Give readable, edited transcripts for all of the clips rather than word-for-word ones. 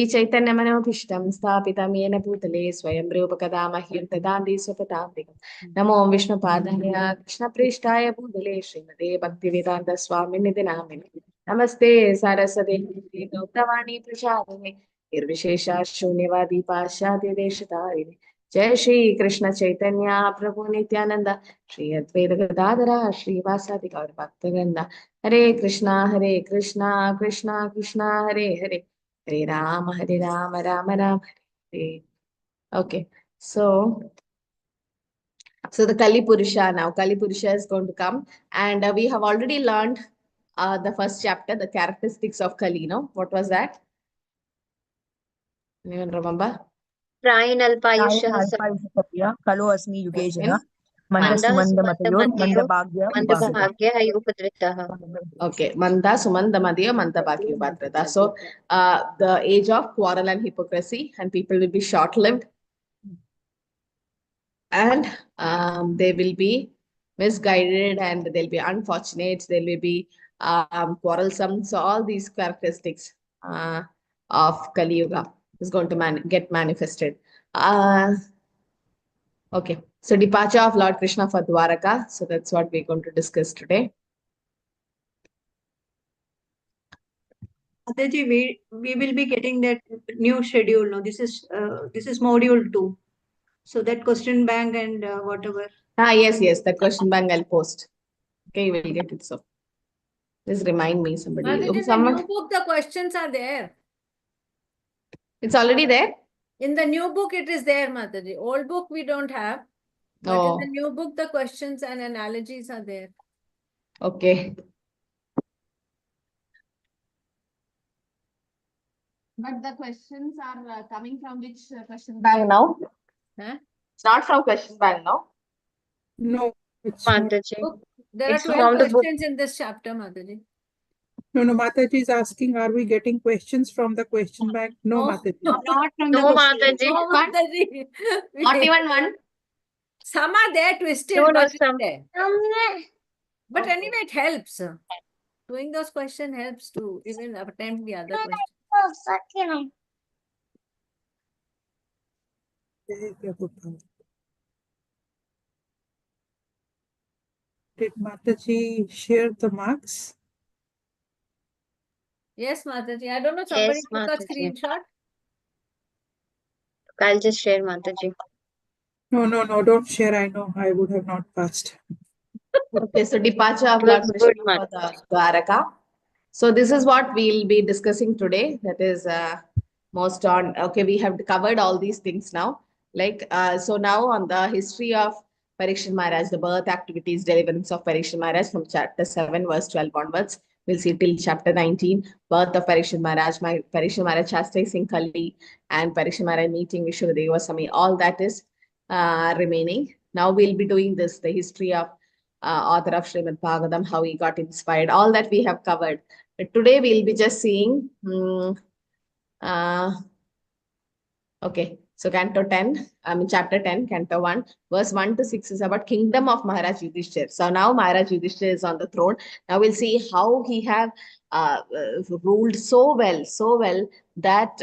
चैतन्यमनोभीष्टं स्थापितं येन भूतले स्वयं रूपकदा मह्यं ददाति स्वपदान्तिकं नमो विष्णुपादाय कृष्णप्रेष्ठाय भूतले श्रीमते भक्तिवेदान्तस्वामिनिधि नामिने नमस्ते सरस्वती गौतवाणी प्रसादिने निर्विशेषा शून्यवादी पाश्चात्य देशतारिणे जय श्री कृष्ण चैतन्य प्रभु नित्यानंद श्री अद्वैत गदाधर श्रीवासादि गौर भक्तवृंद हरे Krishna Krishna Krishna Hare Hare Hare Rama, Rama Rama, Hare. Okay, so the Kali Purusha now. Kali Purusha is going to come, and we have already learned the first chapter, the characteristics of Kali. No, what was that? Anyone remember? Prayinalpayushah Kalo asmi yugejana. Manda Manda matayor, Manda manda bhagya. Okay, Manda Sumanda Madhya Manda Bhagya Upadrita. So the age of quarrel and hypocrisy, and people will be short-lived, and they will be misguided, and they'll be unfortunate, they will be quarrelsome. So all these characteristics of Kali Yuga is going to get manifested. Okay, so departure of Lord Krishna for Dwaraka. So that's what we're going to discuss today. Mataji, we will be getting that new schedule. No, this is module 2. So that question bank and whatever. Yes, the question bank I'll post. Okay, you will get it. So please remind me, somebody. Mataji, in the new book, the questions are there. It's already there? In the new book, it is there, Mataji. Old book, we don't have. But in the new book, the questions and analogies are there. Okay. But the questions are coming from which question bank now? Huh? It's not from question bank now? No. There are 12 questions in this chapter, Mataji. No, Mataji is asking, are we getting questions from the question bank? No, Mataji. Not from No, the question. Mataji. No, Mataji. Not even one? Some are there twisted, No, but some. there. But anyway, it helps. Doing those questions helps to even attempt the other questions. Did Mataji share the marks? Yes, Mataji. I don't know, somebody took a screenshot. I'll just share, Mataji. No, don't share. I know I would have not passed. Okay, so departure of Lord Krishna for the Dwaraka. So this is what we'll be discussing today. That is most on, okay, we have covered all these things now. Like, so now on the history of Parikshit Maharaj, the birth, activities, deliverance of Parikshit Maharaj from chapter 7, verse 12 onwards. We'll see till chapter 19, birth of Parikshit Maharaj, Parikshit Maharaj chastising Kali, and Parikshit Maharaj meeting Vishwadeva Swami. All that is remaining. Now we'll be doing this, the history of author of Srimad Bhagavatam, how he got inspired, all that we have covered. But today we'll be just seeing, okay, so Canto 10, chapter 10, Canto 1, verse 1 to 6 is about kingdom of Maharaj Yudhishthira. So now Maharaj Yudhishthira is on the throne. Now we'll see how he have ruled so well that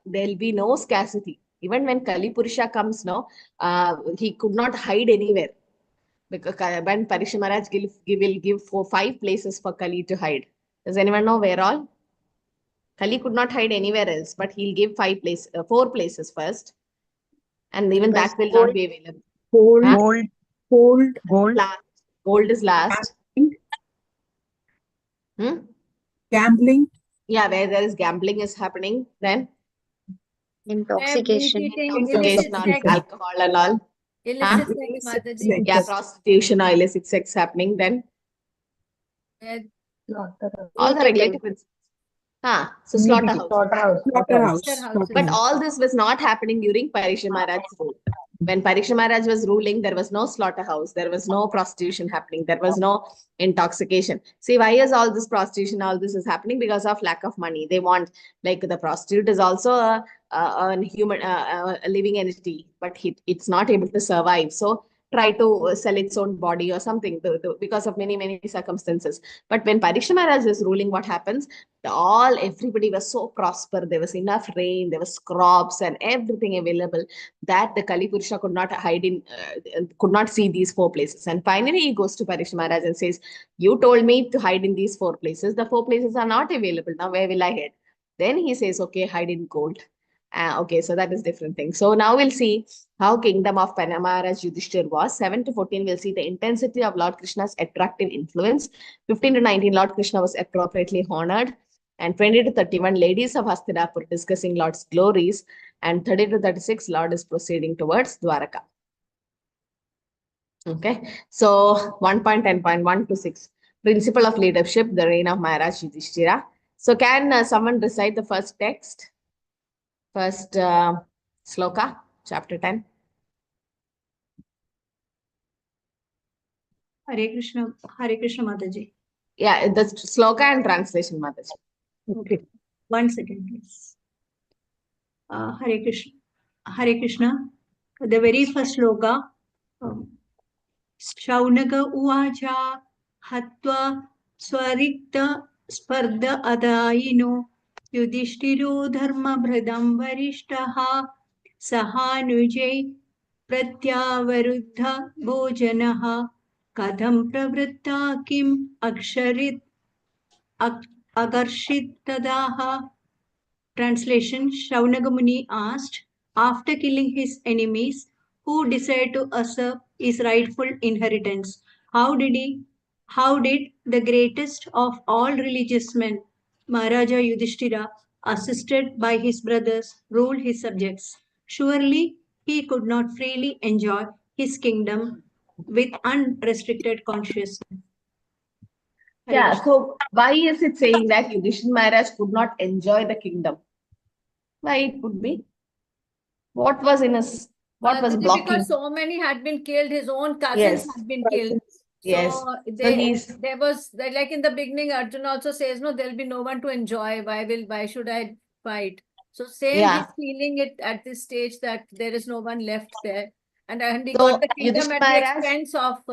there'll be no scarcity. Even when Kali Purusha comes now, he could not hide anywhere. Because when Parikshit Maharaj will give 5 places for Kali to hide. Does anyone know where all? Kali could not hide anywhere else, but he'll give 4 places first. And even that will not be available. Gold. Last. Gold is last. Gambling. Yeah, where there is gambling is happening, then intoxication or alcohol and all. Illicit sex, Mataji. Yeah, prostitution or illicit sex happening, then all the regulated principles. So slaughterhouse. But all this was not happening during Parikshit Maharaj's rule. When Parikshit Maharaj was ruling, there was no slaughterhouse, there was no prostitution happening, there was no intoxication. See, why is all this prostitution, all this is happening? Because of lack of money. They want, like, the prostitute is also a human, a living entity, but it's not able to survive. So try to sell its own body or something because of many circumstances. But when Parikshit Maharaj is ruling, what happens? Everybody was so prosper. There was enough rain, there was crops and everything available that the Kali Purusha could not hide in, could not see these four places. And finally, he goes to Parikshit Maharaj and says, "You told me to hide in these four places. The four places are not available. Now, where will I hide?" Then he says, "Okay, hide in gold." Okay, so that is different thing. So now we'll see how kingdom of Maharaj Yudhishthir was. 7 to 14, we'll see the intensity of Lord Krishna's attractive influence. 15 to 19, Lord Krishna was appropriately honored. And 20 to 31, ladies of Hastinapur discussing Lord's glories. And 30 to 36, Lord is proceeding towards Dwaraka. Okay, so 1.10.1 to 6, principle of leadership, the reign of Maharaj Yudhishthira. So can someone recite the first text? First sloka, chapter 10. Hare Krishna Mataji. Yeah, the sloka and translation, Mataji. Okay. 1 second, please. Hare Krishna. Hare Krishna. The very first sloka. Shaunaga uvacha hatva swarikta spardha adayino Yudhishthiro dharma bhradam varishtaha sahanujay pratyavaruddha bhojanaha kadam pravritta kim aksharit agarshit tadaha. Translation: Shaunaga Muni asked, after killing his enemies, who desired to usurp his rightful inheritance? How did the greatest of all religious men, Maharaja Yudhishthira, assisted by his brothers, rule his subjects? Surely he could not freely enjoy his kingdom with unrestricted consciousness. Yeah, so why is it saying that Yudhishthira Maharaj could not enjoy the kingdom? Why it could be? What was in his, what was blocking? Because so many had been killed, his own cousins Yes. had been killed. Yes. So he's, there was, like in the beginning, Arjun also says, no, there'll be no one to enjoy. Why should I fight? So same, Yeah. he's feeling it at this stage that there is no one left there. And he So, got the kingdom Yudhishthira at the Maharaj- expense of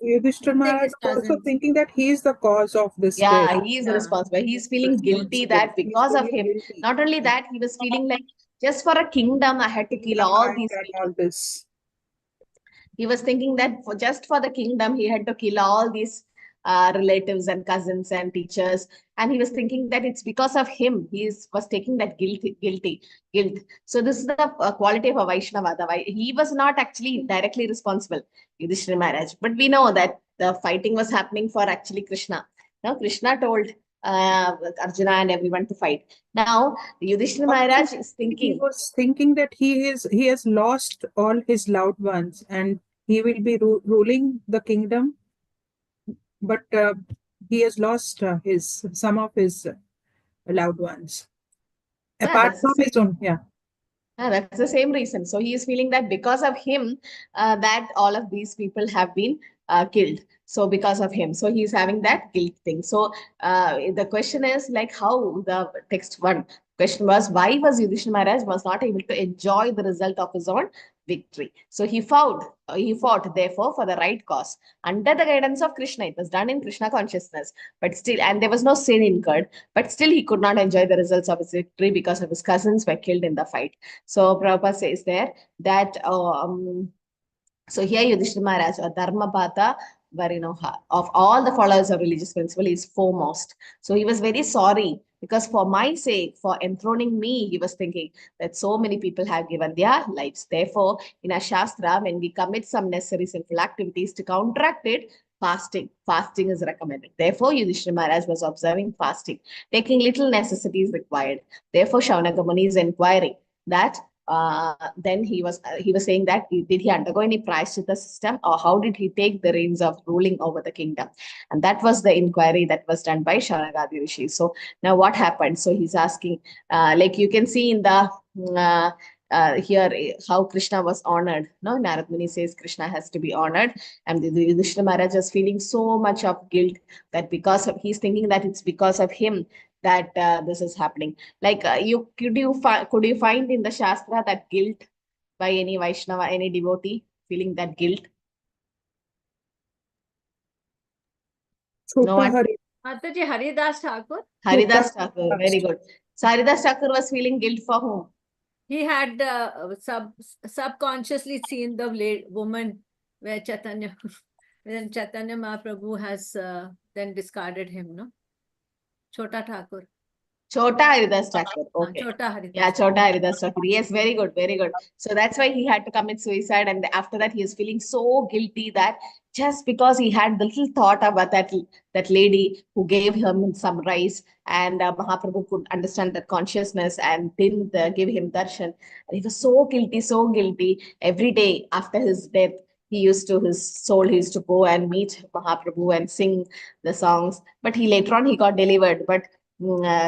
Yudhishthira Maharaj his also cousins. thinking that he is the cause of this yeah, death. he is Yeah. responsible. He's feeling guilty that He's because of feeling him, guilty. not only that, he was feeling like just for a kingdom, I had to kill Kingdom, all I these done people. all this. He was thinking that just for the kingdom, he had to kill all these relatives and cousins and teachers. And he was thinking that it's because of him. Was taking that guilt. So this is the quality of a Vaishnava. He was not actually directly responsible, Yudhishthira Maharaj. But we know that the fighting was happening for actually Krishna. Now, Krishna told Arjuna and everyone to fight. Now, Yudhishthira Maharaj is thinking. He was thinking that he has lost all his loved ones and he will be ruling the kingdom, but he has lost some of his loved ones. Apart from his own, That's the same reason. So he is feeling that because of him, that all of these people have been killed. So because of him, so he's having that guilt thing. So the question is like how the text one question was, why was Yudhishthira Maharaj was not able to enjoy the result of his own victory? So he fought therefore for the right cause under the guidance of Krishna. It was done in Krishna consciousness, but still, and there was no sin incurred, but still he could not enjoy the results of his victory because of his cousins were killed in the fight. So Prabhupada says there that so here Yudhishthira Maharaj or Dharmapata Varinoha, of all the followers of religious principle, is foremost. So he was very sorry because for my sake, for enthroning me, he was thinking that so many people have given their lives. Therefore, in our Shastra, when we commit some necessary sinful activities to counteract it, fasting is recommended. Therefore, Yudhishthira Maharaj was observing fasting, taking little necessities required. Therefore, Shaunaka Muni is inquiring that then he was saying that did he undergo any prashchitta system or how did he take the reins of ruling over the kingdom? And that was the inquiry that was done by Shaunagadi Rishi. So now what happened? So he's asking, like you can see in the here how Krishna was honored. No, Narad Muni says Krishna has to be honored, and the Yudhishthira Maharaj is feeling so much of guilt that because of he's thinking that it's because of him that this is happening. Like could you find in the Shastra that guilt by any Vaishnava, any devotee feeling that guilt? No Chota one? Hari. Mataji, Haridas Thakur. Haridas Thakur, very good. So Haridas Thakur was feeling guilt for whom? He had subconsciously seen the woman where Chaitanya, when Chaitanya Mahaprabhu has then discarded him, no? Chota Thakur. Chota Haridas Thakur. Okay. Chota Haridas. Yeah, Chota Haridas Thakur. Yes, very good, very good. So that's why he had to commit suicide. And after that, he is feeling so guilty that just because he had the little thought about that lady who gave him some rice, and Mahaprabhu could understand that consciousness and didn't give him darshan. And he was so guilty, so guilty. Every day after his death, his soul used to go and meet Mahaprabhu and sing the songs. But later on he got delivered. But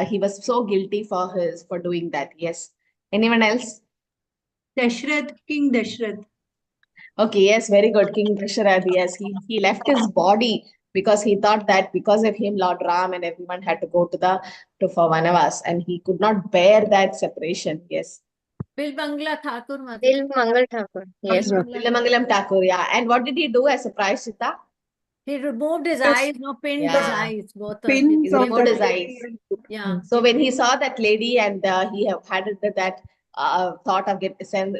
he was so guilty for doing that. Yes. Anyone else? Dashrath, King Dashrath. Okay, yes, very good. King Dasharatha, yes, he left his body because he thought that because of him, Lord Ram and everyone had to go for Vanavas, and he could not bear that separation. Yes. Bilmangala Thakur, Mataji. Bil Mangal Thakur. Yes. Villamangalam Thakur, yeah. And what did he do as a prashita? He removed his Yes. eyes, no, pinned his Yeah. eyes, both of Pins He of removed that his eyes. Yeah. So when he saw that lady and he had that thought of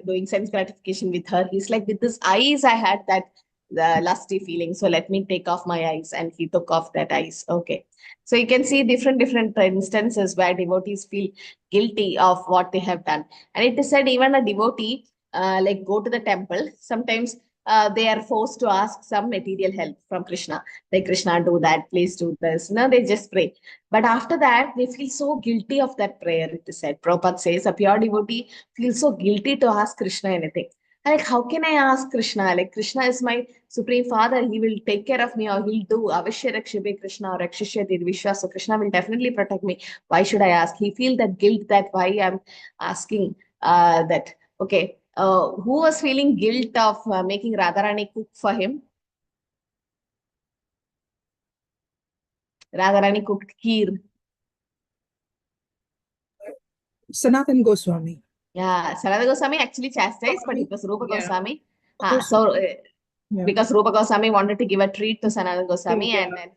doing sense gratification with her, he's like, with these eyes, I had that lusty feeling. So let me take off my eyes, and he took off that eyes. Okay. So you can see different instances where devotees feel guilty of what they have done. And it is said even a devotee like go to the temple, sometimes they are forced to ask some material help from Krishna. Like, Krishna, do that, please do this. No, they just pray. But after that, they feel so guilty of that prayer, it is said. Prabhupada says a pure devotee feels so guilty to ask Krishna anything. Like, how can I ask Krishna? Like, Krishna is my Supreme Father. He will take care of me, or he'll do Avashya Rakshibhe Krishna or Rakshishya Vishwa. So Krishna will definitely protect me. Why should I ask? He feel that guilt that why I'm asking that. Okay. Who was feeling guilt of making Radharani cook for him? Radharani cooked kheer. Sanatan Goswami. Yeah, Sanatana Goswami actually chastised, but it was Rupa Yeah. Goswami. Goswami. Yeah. Because Rupa Goswami wanted to give a treat to Sanatana Goswami, Yeah. and then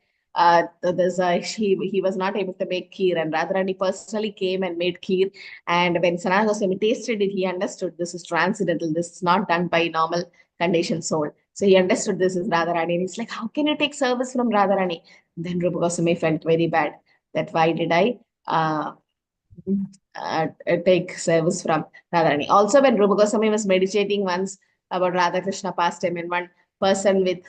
he was not able to make kheer, and Radharani personally came and made kheer. And when Sanatana Goswami tasted it, he understood this is transcendental. This is not done by normal conditioned soul. So he understood this is Radharani, and he's like, how can you take service from Radharani? Then Rupa Goswami felt very bad that why did I take service from Radharani. Also, when Rupa Goswami was meditating once about Radha Krishna pastime, and one person with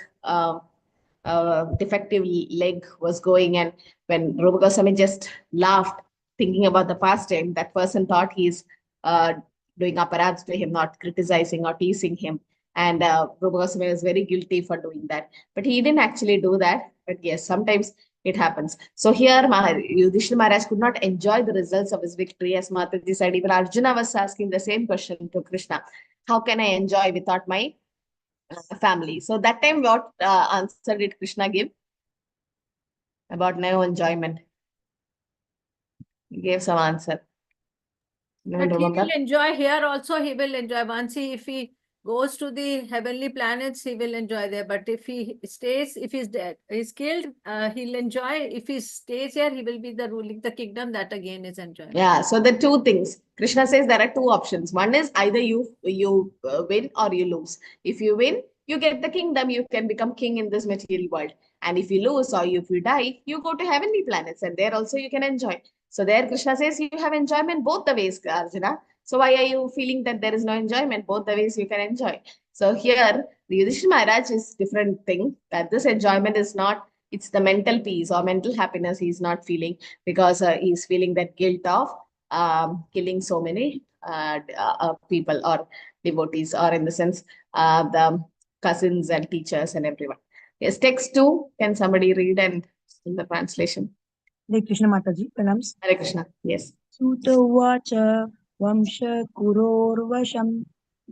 defective leg was going, and when Rupa Goswami just laughed, thinking about the pastime, that person thought he's doing aparadhs to him, not criticizing or teasing him. And Rupa Goswami was very guilty for doing that. But he didn't actually do that. But yes, sometimes it happens. So here, Yudhishthira Maharaj could not enjoy the results of his victory. As Mataji said, even Arjuna was asking the same question to Krishna. How can I enjoy without my family? So that time, what answer did Krishna give? About no enjoyment. He gave some answer. You But he remember? will enjoy here also, he will enjoy. Once if he goes to the heavenly planets, he will enjoy there. But if he stays, if he's dead, he's killed, he'll enjoy. If he stays here, he will be the ruling the kingdom. That again is enjoyment. Yeah, so the two things. Krishna says there are two options. One is either you win or you lose. If you win, you get the kingdom. You can become king in this material world. And if you lose or if you die, you go to heavenly planets, and there also you can enjoy. So there Krishna says you have enjoyment both the ways, Arjuna. So why are you feeling that there is no enjoyment? Both the ways you can enjoy. So here, the Yudhishthira Maharaj is different thing, that this enjoyment is not, it's the mental peace or mental happiness he's not feeling, because he's feeling that guilt of killing so many people or devotees, or in the sense the cousins and teachers and everyone. Yes, text 2. Can somebody read and in the translation? Hare Krishna Mataji, pranams. Hare Krishna. Yes. Sutta uvacha vamsha kurorvasham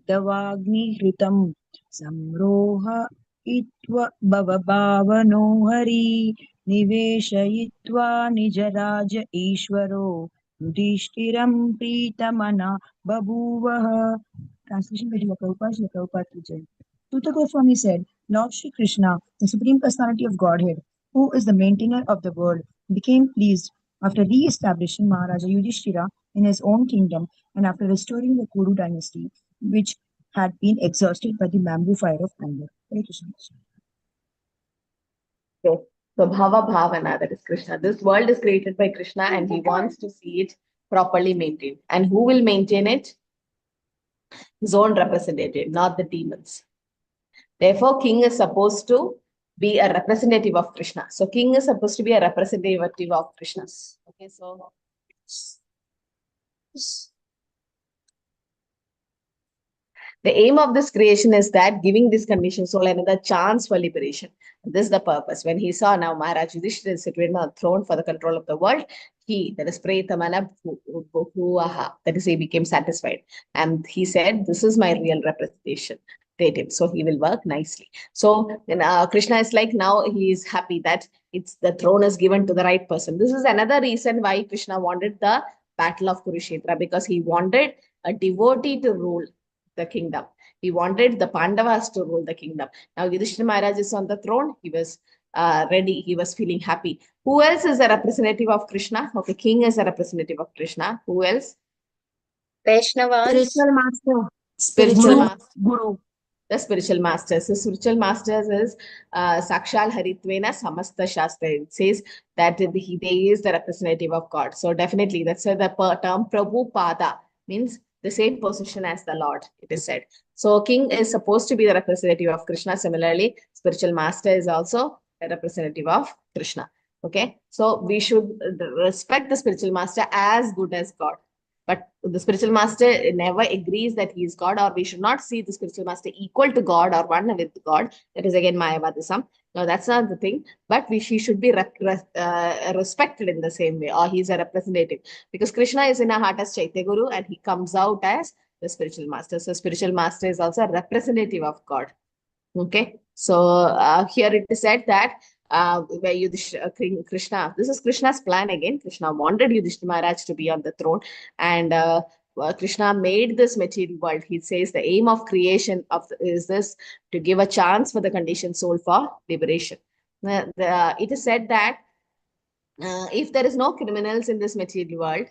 davagnihritam samroha itva bhavavano hari niveshayitva nijaraja ishvaro yudhishtiram pritamana babhuvaha. Translation by Srila Prabhupada, Srila Prabhupada Ki Jai. Sutta Goswami said, Lord Shri Krishna, the Supreme Personality of Godhead, who is the maintainer of the world, became pleased after re-establishing Maharaja Yudhishthira in his own kingdom and after restoring the Kuru dynasty, which had been exhausted by the bamboo fire of anger. Hare Krishna. Okay. So Bhava Bhavana, that is Krishna. This world is created by Krishna and he wants to see it properly maintained. And who will maintain it? His own representative, not the demons. Therefore, king is supposed to be a representative of Krishna. So king is supposed to be a representative of Krishna. Okay, so the aim of this creation is that giving this conditioned soul another chance for liberation. This is the purpose. When he saw now Maharaj Yudhishthira is situated on the throne for the control of the world, he, that is Pretamana Bhuvaha, that is, he became satisfied. And he said, this is my real representation. So he will work nicely. So Krishna is like, now he is happy that the throne is given to the right person. This is another reason why Krishna wanted the battle of Kurukshetra, because he wanted a devotee to rule the kingdom. He wanted the Pandavas to rule the kingdom. Now Yudhishthira Maharaj is on the throne. He was ready. He was feeling happy. Who else is a representative of Krishna? Okay, king is a representative of Krishna. Who else? Vaishnavas. Spiritual master. Spiritual master. Guru. The spiritual masters. So spiritual masters is Sakshal Haritvena Samasta Shastra. It says that they is the representative of God. So definitely that's why the term Prabhu Pada means the same position as the Lord, it is said. So king is supposed to be the representative of Krishna. Similarly, spiritual master is also a representative of Krishna. Okay, so we should respect the spiritual master as good as God. But the spiritual master never agrees that he is God, or we should not see the spiritual master equal to God or one with God. That is again Mayavadism. No, that's not the thing. But he should be respected in the same way, or he's a representative. Because Krishna is in our heart as Chaitya Guru and he comes out as the spiritual master. So spiritual master is also a representative of God. Okay, so here it is said that where Krishna, this is Krishna's plan again. Krishna wanted Yudhishthira Maharaj to be on the throne, and Krishna made this material world. He says the aim of creation is this, to give a chance for the conditioned soul for liberation. It is said that if there is no criminals in this material world,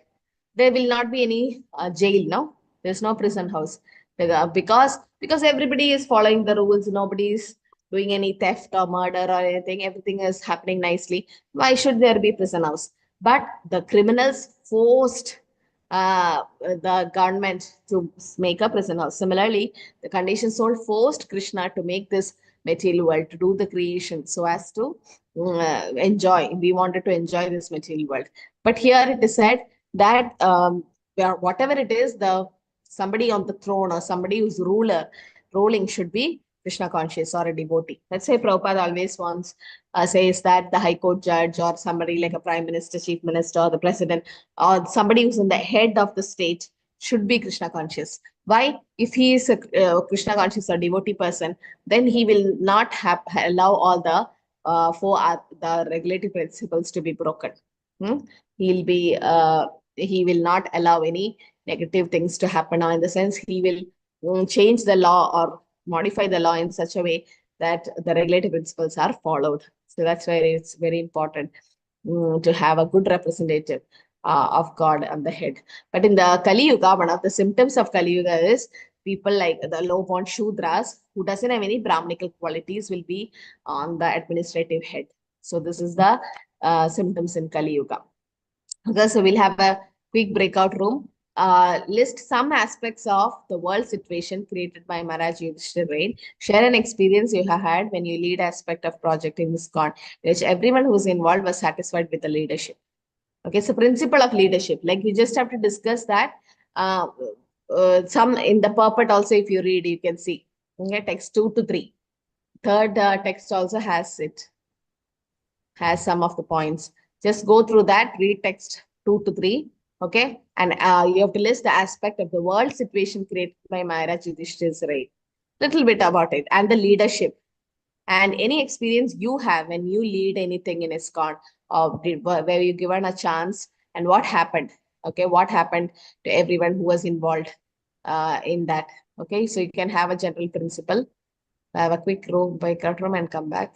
there will not be any jail. No, there's no prison house, because everybody is following the rules. Nobody is doing any theft or murder or anything. Everything is happening nicely. Why should there be prison house? But the criminals forced the government to make a prison house. Similarly, the conditioned soul forced Krishna to make this material world, to do the creation so as to enjoy. We wanted to enjoy this material world. But here it is said that whatever it is, somebody on the throne or somebody who's ruling should be Krishna conscious or a devotee. Let's say Prabhupada always says that the High Court judge or somebody like a Prime Minister, Chief Minister, or the President, or somebody who's in the head of the state should be Krishna conscious. Why? If he is a Krishna conscious or devotee person, then he will not allow all the the regulative principles to be broken. He will not allow any negative things to happen, or in the sense he will change the law or modify the law in such a way that the regulative principles are followed. So that's why it's very important to have a good representative of God on the head. But in the Kali Yuga, one of the symptoms of Kali Yuga is people like the low-born Shudras who doesn't have any Brahminical qualities will be on the administrative head. So this is the symptoms in Kali Yuga. Okay, so we'll have a quick breakout room. List some aspects of the world situation created by Maharaj Yudhishthira reign. Share an experience you have had when you lead aspect of project in ISKCON, which everyone who's involved was satisfied with the leadership. Okay, so principle of leadership, like we just have to discuss that. Some in the purport also, if you read, you can see. Okay, text 2 to 3. Third text also has some of the points. Just go through that, read text 2 to 3. Okay, and you have to list the aspect of the world situation created by Maharaj Yudhishthira's reign. Little bit about it and the leadership. And any experience you have when you lead anything in ISKCON, or where you given a chance, and what happened. Okay, what happened to everyone who was involved in that. Okay, so you can have a general principle. Have a quick breakout room and come back.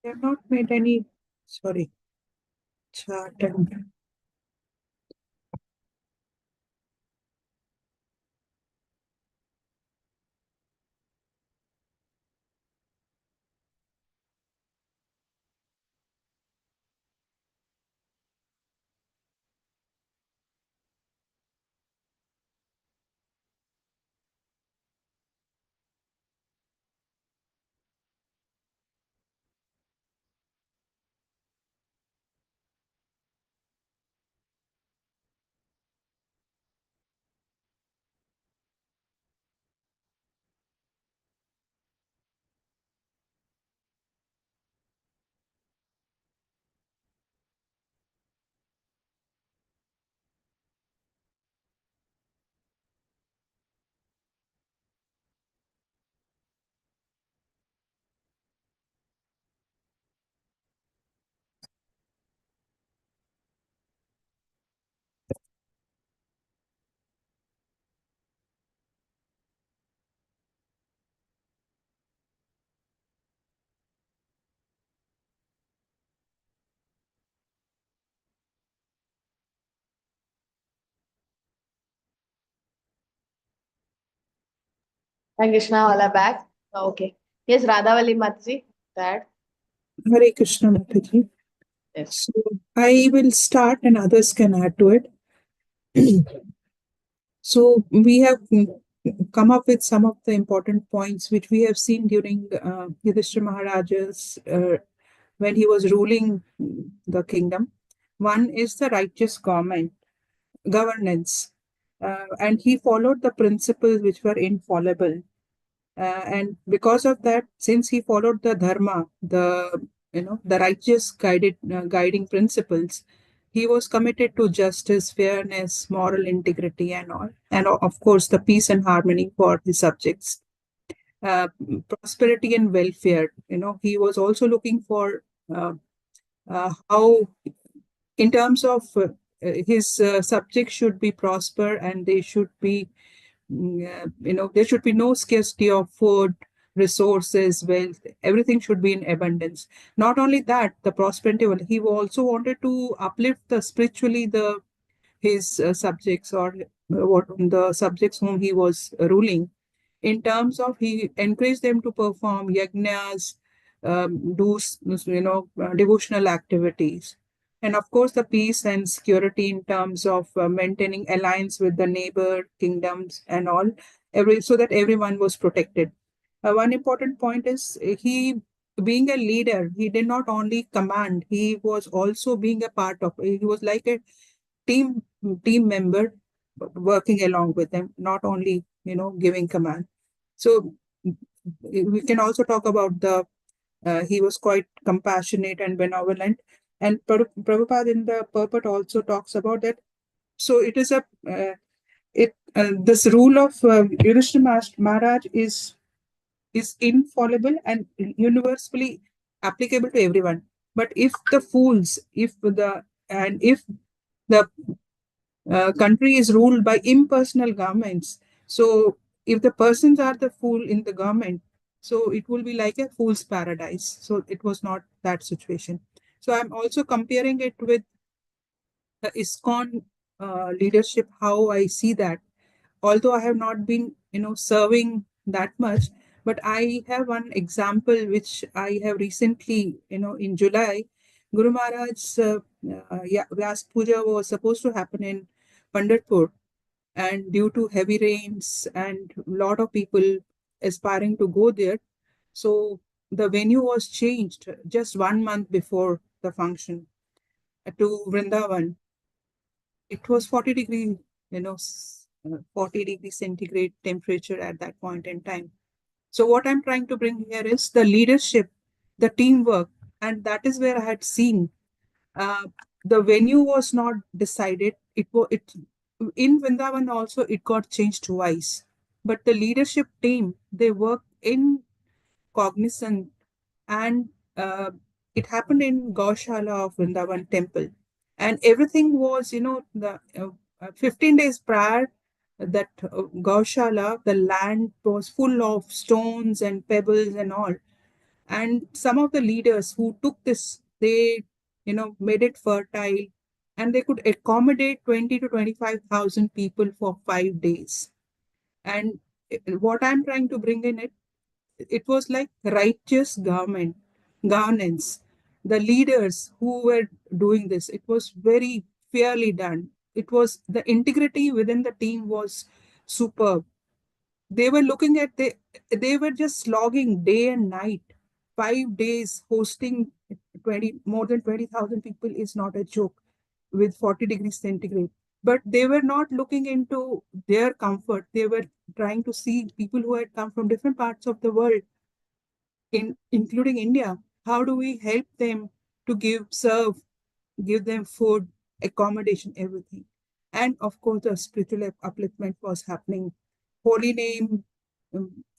They have not made any, sorry, chart and Thank Krishna, all are back. Okay. Yes, Radhavali Mataji, that. Hare Krishna Mataji. Yes. So I will start and others can add to it. So we have come up with some of the important points which we have seen during Yudhishthira Maharaja's when he was ruling the kingdom. One is the righteous governance, and he followed the principles which were infallible. And because of that, since he followed the dharma, the righteous guiding principles, he was committed to justice, fairness, moral integrity, and all, and of course the peace and harmony for his subjects, uh, prosperity and welfare. He was also looking for how, in terms of his subjects should be prosper and they should be there should be no scarcity of food, resources, wealth. Everything should be in abundance. Not only that, the prosperity, he also wanted to uplift the spiritually his subjects, or what the subjects whom he was ruling, in terms of he encouraged them to perform yajnas, do devotional activities, and of course the peace and security in terms of maintaining alliance with the neighbor kingdoms and all, so that everyone was protected. One important point is he, being a leader, he did not only command, he was also being a part of. He was like a team team member working along with them, not only giving command. So we can also talk about the he was quite compassionate and benevolent, and Prabhupada in the purport also talks about that. So it is a this rule of Yudhishthira Maharaj is infallible and universally applicable to everyone. But if the fools, if the country is ruled by impersonal governments. So if the persons are the fool in the government, so it will be like a fool's paradise. So it was not that situation. So I'm also comparing it with the ISKCON leadership, how I see that. Although I have not been, serving that much, but I have one example which I have recently, in July, Guru Maharaj's Vyas Puja was supposed to happen in Pandharpur, and due to heavy rains and a lot of people aspiring to go there, so the venue was changed just 1 month before the function to Vrindavan. It was 40 degree, 40 degree centigrade temperature at that point in time. So what I'm trying to bring here is the leadership, the teamwork, and that is where I had seen uh, the venue was not decided. It in Vrindavan also it got changed twice, but the leadership team, they worked in cognizant, and it happened in Gaushala of Vrindavan temple, and everything was, the 15 days prior, that Gaushala, the land was full of stones and pebbles and all. And some of the leaders who took this, they, made it fertile, and they could accommodate 20 to 25,000 people for 5 days. And what I'm trying to bring in it was like righteous governance. The leaders who were doing this, it was very fairly done. It was, the integrity within the team was superb. They were looking at, they were just slogging day and night. 5 days hosting 20 more than 20,000 people is not a joke, with 40 degrees centigrade. But they were not looking into their comfort. They were trying to see people who had come from different parts of the world, including India. How do we help them to give them food, accommodation, everything? And of course, the spiritual upliftment was happening. Holy name,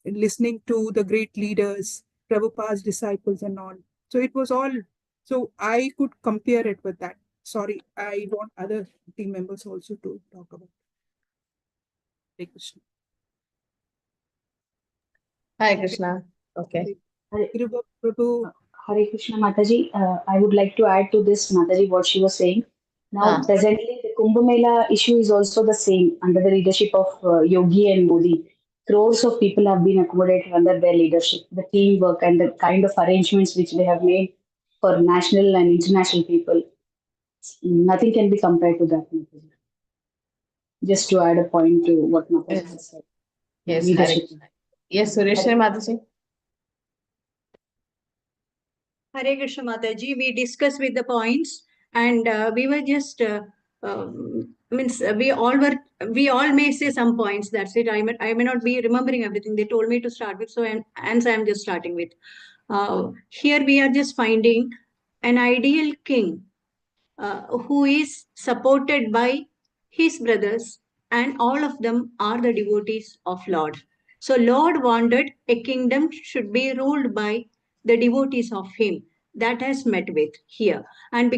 listening to the great leaders, Prabhupada's disciples, and all. So it was all. So I could compare it with that. Sorry, I want other team members also to talk about. Hare Krishna. Hi, Krishna. Okay. Prabhu, Hare Krishna Mataji, I would like to add to this Mataji what she was saying. Now, presently, the Kumbh Mela issue is also the same under the leadership of Yogi and Modi. Crores of people have been accommodated under their leadership. The teamwork and the kind of arrangements which they have made for national and international people, nothing can be compared to that. Mataji. Just to add a point to what Mataji has said. Yes, Leadership. Yes, Suresh Mataji. Hare Krishna Mataji, we discussed with the points, and we were just we all may say some points. That's it. I may not be remembering everything. They told me to start with, so I'm just starting with. Here we are just finding an ideal king who is supported by his brothers, and all of them are the devotees of Lord. So Lord wanted a kingdom should be ruled by the devotees of him. That has met with here. And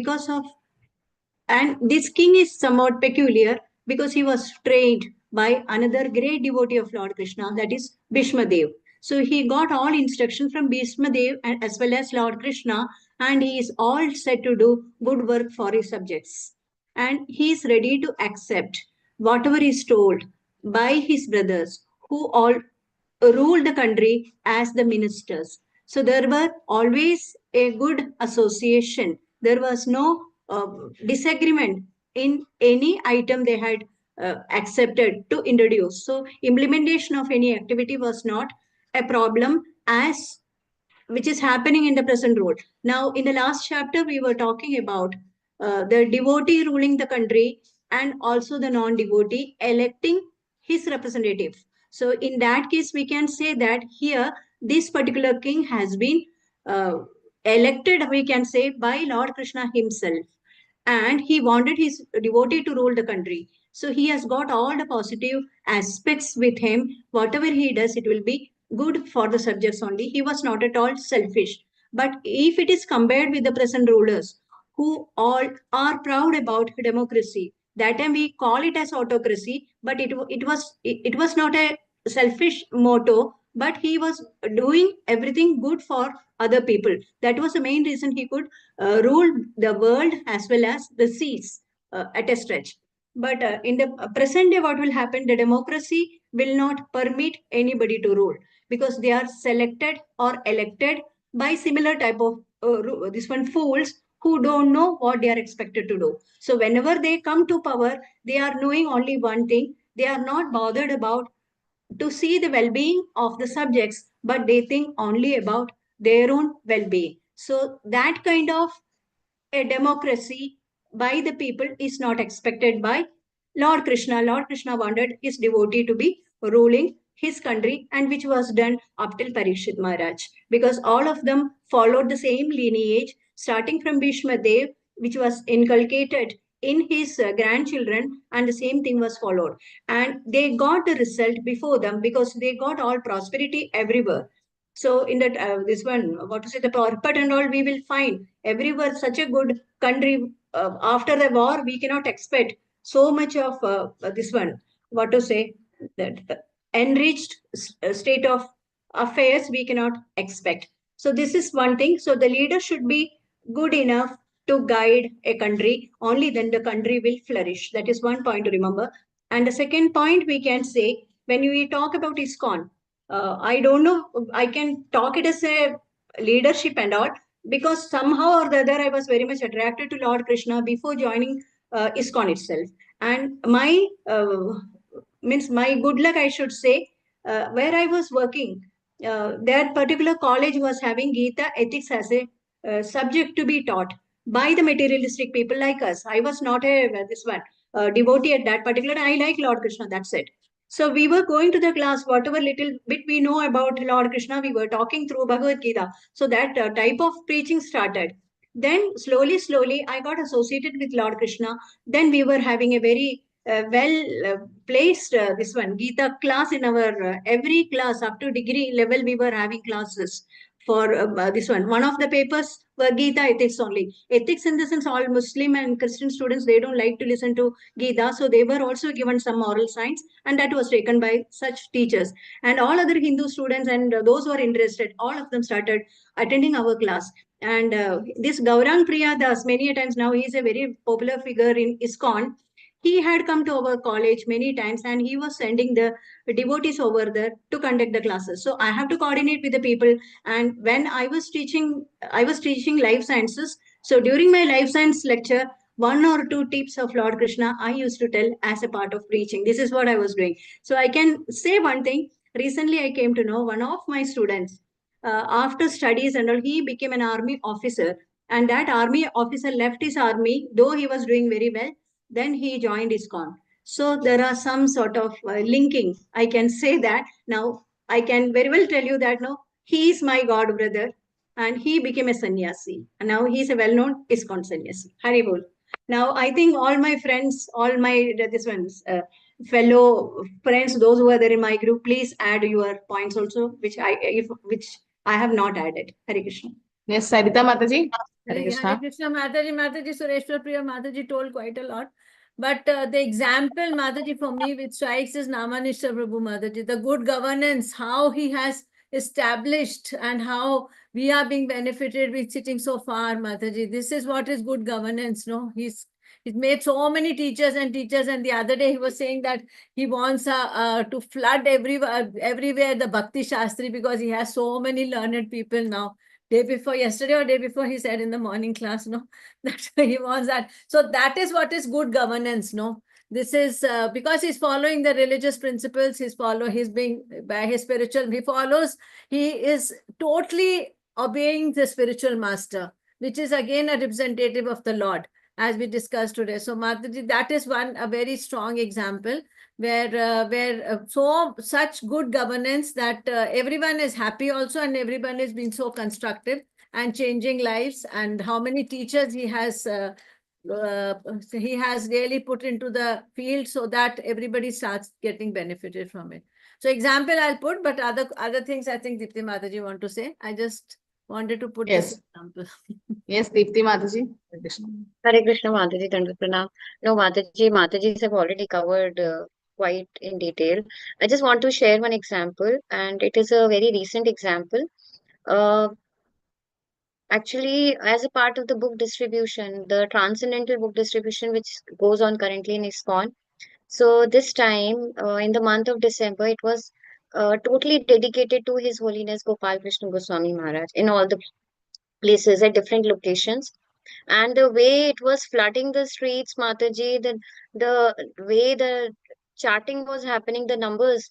this king is somewhat peculiar because he was trained by another great devotee of Lord Krishna, that is Bhishma Dev. So he got all instruction from Bhishma Dev and as well as Lord Krishna, and he is all set to do good work for his subjects. And he is ready to accept whatever is told by his brothers, who all ruled the country as the ministers. So there were always a good association. There was no disagreement in any item they had accepted to introduce. So implementation of any activity was not a problem as which is happening in the present rule. Now, in the last chapter, we were talking about the devotee ruling the country and also the non-devotee electing his representative. So, in that case, we can say that here, this particular king has been elected, we can say, by Lord Krishna himself. And he wanted his devotee to rule the country. So he has got all the positive aspects with him. Whatever he does, it will be good for the subjects only. He was not at all selfish. But if it is compared with the present rulers, who all are proud about democracy, that time we call it as autocracy, but it was not a selfish motto, but he was doing everything good for other people. That was the main reason he could rule the world as well as the seas at a stretch. But in the present day, what will happen? The democracy will not permit anybody to rule because they are selected or elected by similar type of this one fools who don't know what they are expected to do. So whenever they come to power, they are knowing only one thing. They are not bothered about to see the well-being of the subjects, but they think only about their own well-being. So that kind of a democracy by the people is not expected by Lord Krishna. Lord Krishna wanted his devotee to be ruling his country, and which was done up till Parikshit Maharaj, because all of them followed the same lineage, starting from Bhishma Dev, which was inculcated in his grandchildren, and the same thing was followed. And they got the result before them because they got all prosperity everywhere. So in that this one, what to say, the purport and all, we will find everywhere such a good country. After the war, we cannot expect so much of this one, what to say, that enriched state of affairs we cannot expect. So this is one thing. So the leader should be good enough to guide a country. Only then the country will flourish. That is one point to remember. And the second point we can say, when we talk about ISKCON, I don't know, I can talk it as a leadership and all, because somehow or the other I was very much attracted to Lord Krishna before joining ISKCON itself. And my means my good luck, I should say, where I was working, that particular college was having Gita ethics as a subject to be taught by the materialistic people like us. I was not a this one devotee at that particular. I like Lord Krishna. That's it. So we were going to the class, whatever little bit we know about Lord Krishna, we were talking through Bhagavad Gita. So that type of preaching started. Then slowly, I got associated with Lord Krishna. Then we were having a very placed this one Gita class in our every class up to degree level. We were having classes for this one. One of the papers were Gita ethics only. Ethics in the sense, all Muslim and Christian students, they don't like to listen to Gita, so they were also given some moral science, and that was taken by such teachers. And all other Hindu students and those who are interested, all of them started attending our class. And this Gaurang Priya Das, many a times now, he is a very popular figure in ISKCON. He had come to our college many times, and he was sending the devotees over there to conduct the classes. So I have to coordinate with the people. And when I was teaching life sciences. So during my life science lecture, one or two tips of Lord Krishna I used to tell as a part of preaching. This is what I was doing. So I can say one thing. Recently I came to know one of my students, after studies and all, he became an army officer. And that army officer left his army, though he was doing very well. Then he joined ISKCON. So there are some sort of linking. I can say that now. I can very well tell you that now he is my god brother, and he became a sannyasi. And now he is a well-known ISKCON sannyasi. Hari Bol. Now I think all my friends, all my this ones, fellow friends, those who are there in my group, please add your points also, which I have not added. Hare Krishna. Yes, Sarita Mataji. Hare Hare Krishna. Krishna, Mataji, Sureshwar Priya Mataji told quite a lot. But the example, Mataji, for me, which strikes is Namanishta Prabhu Mataji, the good governance, how he has established and how we are being benefited with sitting so far, Mataji. This is what is good governance, no? He's made so many teachers, and the other day he was saying that he wants to flood everywhere the Bhakti Shastri, because he has so many learned people now. Yesterday or day before, he said in the morning class, no, that he wants that. So that is what is good governance, no. This is because he's following the religious principles. He's being by his spiritual. He is totally obeying the spiritual master, which is again a representative of the Lord, as we discussed today. So Mataji, that is a very strong example where such good governance that everyone is happy also, and everyone is being so constructive and changing lives, and how many teachers he has really put into the field so that everybody starts getting benefited from it. So example I'll put, but other things I think Dipti Mataji want to say. I just wanted to put this example. Yes, Dipti Mataji. Hare Krishna. Hare Krishna, Mataji, Dandavat Pranam. No, Matajis have already covered quite in detail. I just want to share one example, and it is a very recent example. Actually, as a part of the book distribution, the transcendental book distribution, which goes on currently in ISKCON. So this time, in the month of December, it was totally dedicated to His Holiness Gopal Krishna Goswami Maharaj in all the places at different locations. And the way it was flooding the streets, Mataji, the way the charting was happening, the numbers,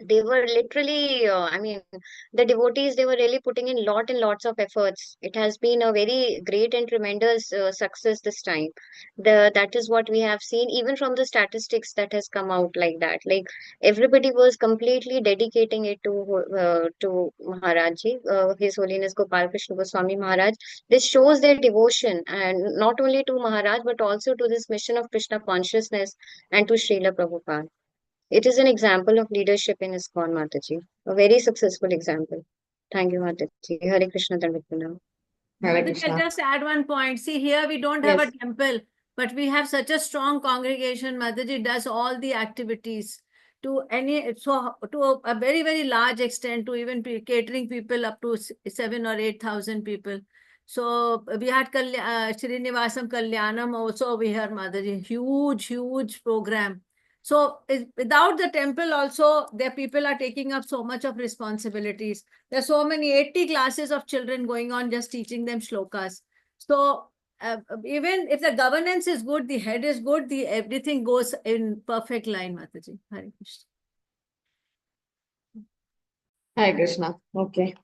they were literally, the devotees, they were really putting in lot and lots of efforts. It has been a very great and tremendous success this time. That is what we have seen, even from the statistics that has come out like that. Like everybody was completely dedicating it to Maharajji, His Holiness Gopal Krishna Goswami Maharaj. This shows their devotion, and not only to Maharaj, but also to this mission of Krishna consciousness and to Srila Prabhupada. It is an example of leadership in ISKCON, Mataji. A very successful example. Thank you, Mataji. Hare Krishna, Dandavat Pranam. Hare I'll Krishna. just add one point. See, here we don't have a Yes. temple, but we have such a strong congregation. Mataji does all the activities. to a very, very large extent, to even catering people up to 7 or 8,000 people. So we had Srinivasam Kalyanam also, we had Mataji, huge program. So without the temple also, their people are taking up so much of responsibilities. There are so many 80 classes of children going on, just teaching them shlokas. So even if the governance is good, the head is good, everything goes in perfect line, Mataji. Hare Krishna. Hi, Krishna. Okay.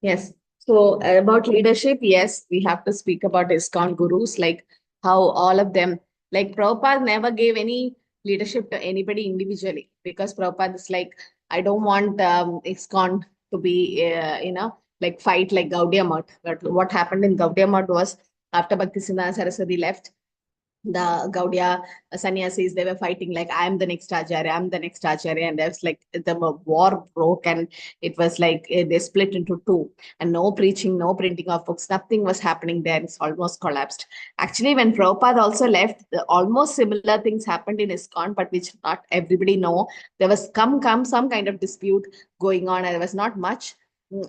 Yes. So about leadership, yes, we have to speak about ISKCON gurus, like how all of them, like Prabhupada never gave any leadership to anybody individually, because Prabhupada is like, I don't want ISKCON to be, like fight like Gaudiya Math. But what happened in Gaudiya Math was, after Bhakti Siddhanta Saraswati left, the Gaudiya sannyasis, they were fighting like, I'm the next Acharya, I'm the next Acharya. And there's like the war broke, and it was like they split into two, and no preaching, no printing of books, nothing was happening there. It's almost collapsed. Actually, when Prabhupada also left, almost similar things happened in ISKCON, but which not everybody know. There was some kind of dispute going on, and there was not much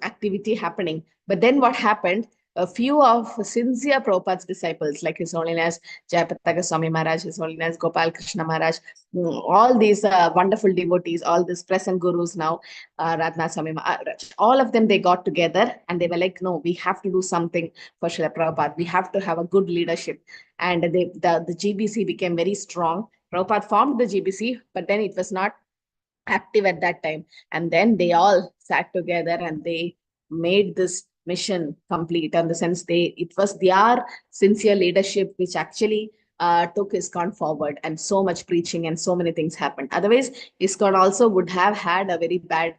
activity happening. But then what happened? A few of sincere Prabhupada's disciples, like His Holiness Jayapataka Swami Maharaj, His Holiness Gopal Krishna Maharaj, all these wonderful devotees, all these present gurus now, Radha Swami Maharaj, all of them, they got together and they were like, no, we have to do something for Srila Prabhupada. We have to have a good leadership. And the GBC became very strong. Prabhupada formed the GBC, but then it was not active at that time. And then they all sat together and they made this mission complete, in the sense it was their sincere leadership which actually took ISKCON forward, and so much preaching and so many things happened. Otherwise, ISKCON also would have had a very bad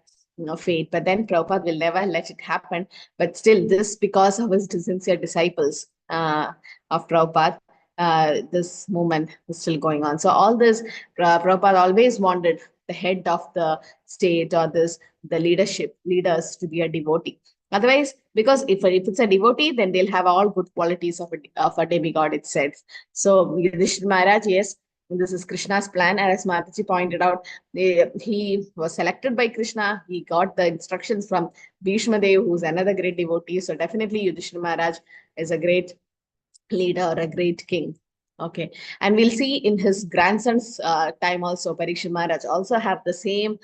fate, but then Prabhupada will never let it happen. But still, this, because of his sincere disciples of Prabhupada, this movement is still going on. So all this, Prabhupada always wanted the head of the state or the leaders to be a devotee. Otherwise, because if it's a devotee, then they'll have all good qualities of a demigod itself. So Yudhishthira Maharaj, yes, this is Krishna's plan. And as Mataji pointed out, he was selected by Krishna. He got the instructions from Bhishma Dev, who's another great devotee. So definitely Yudhishthira Maharaj is a great leader or a great king. Okay. And we'll see in his grandson's time also, Parikshit Maharaj also have the same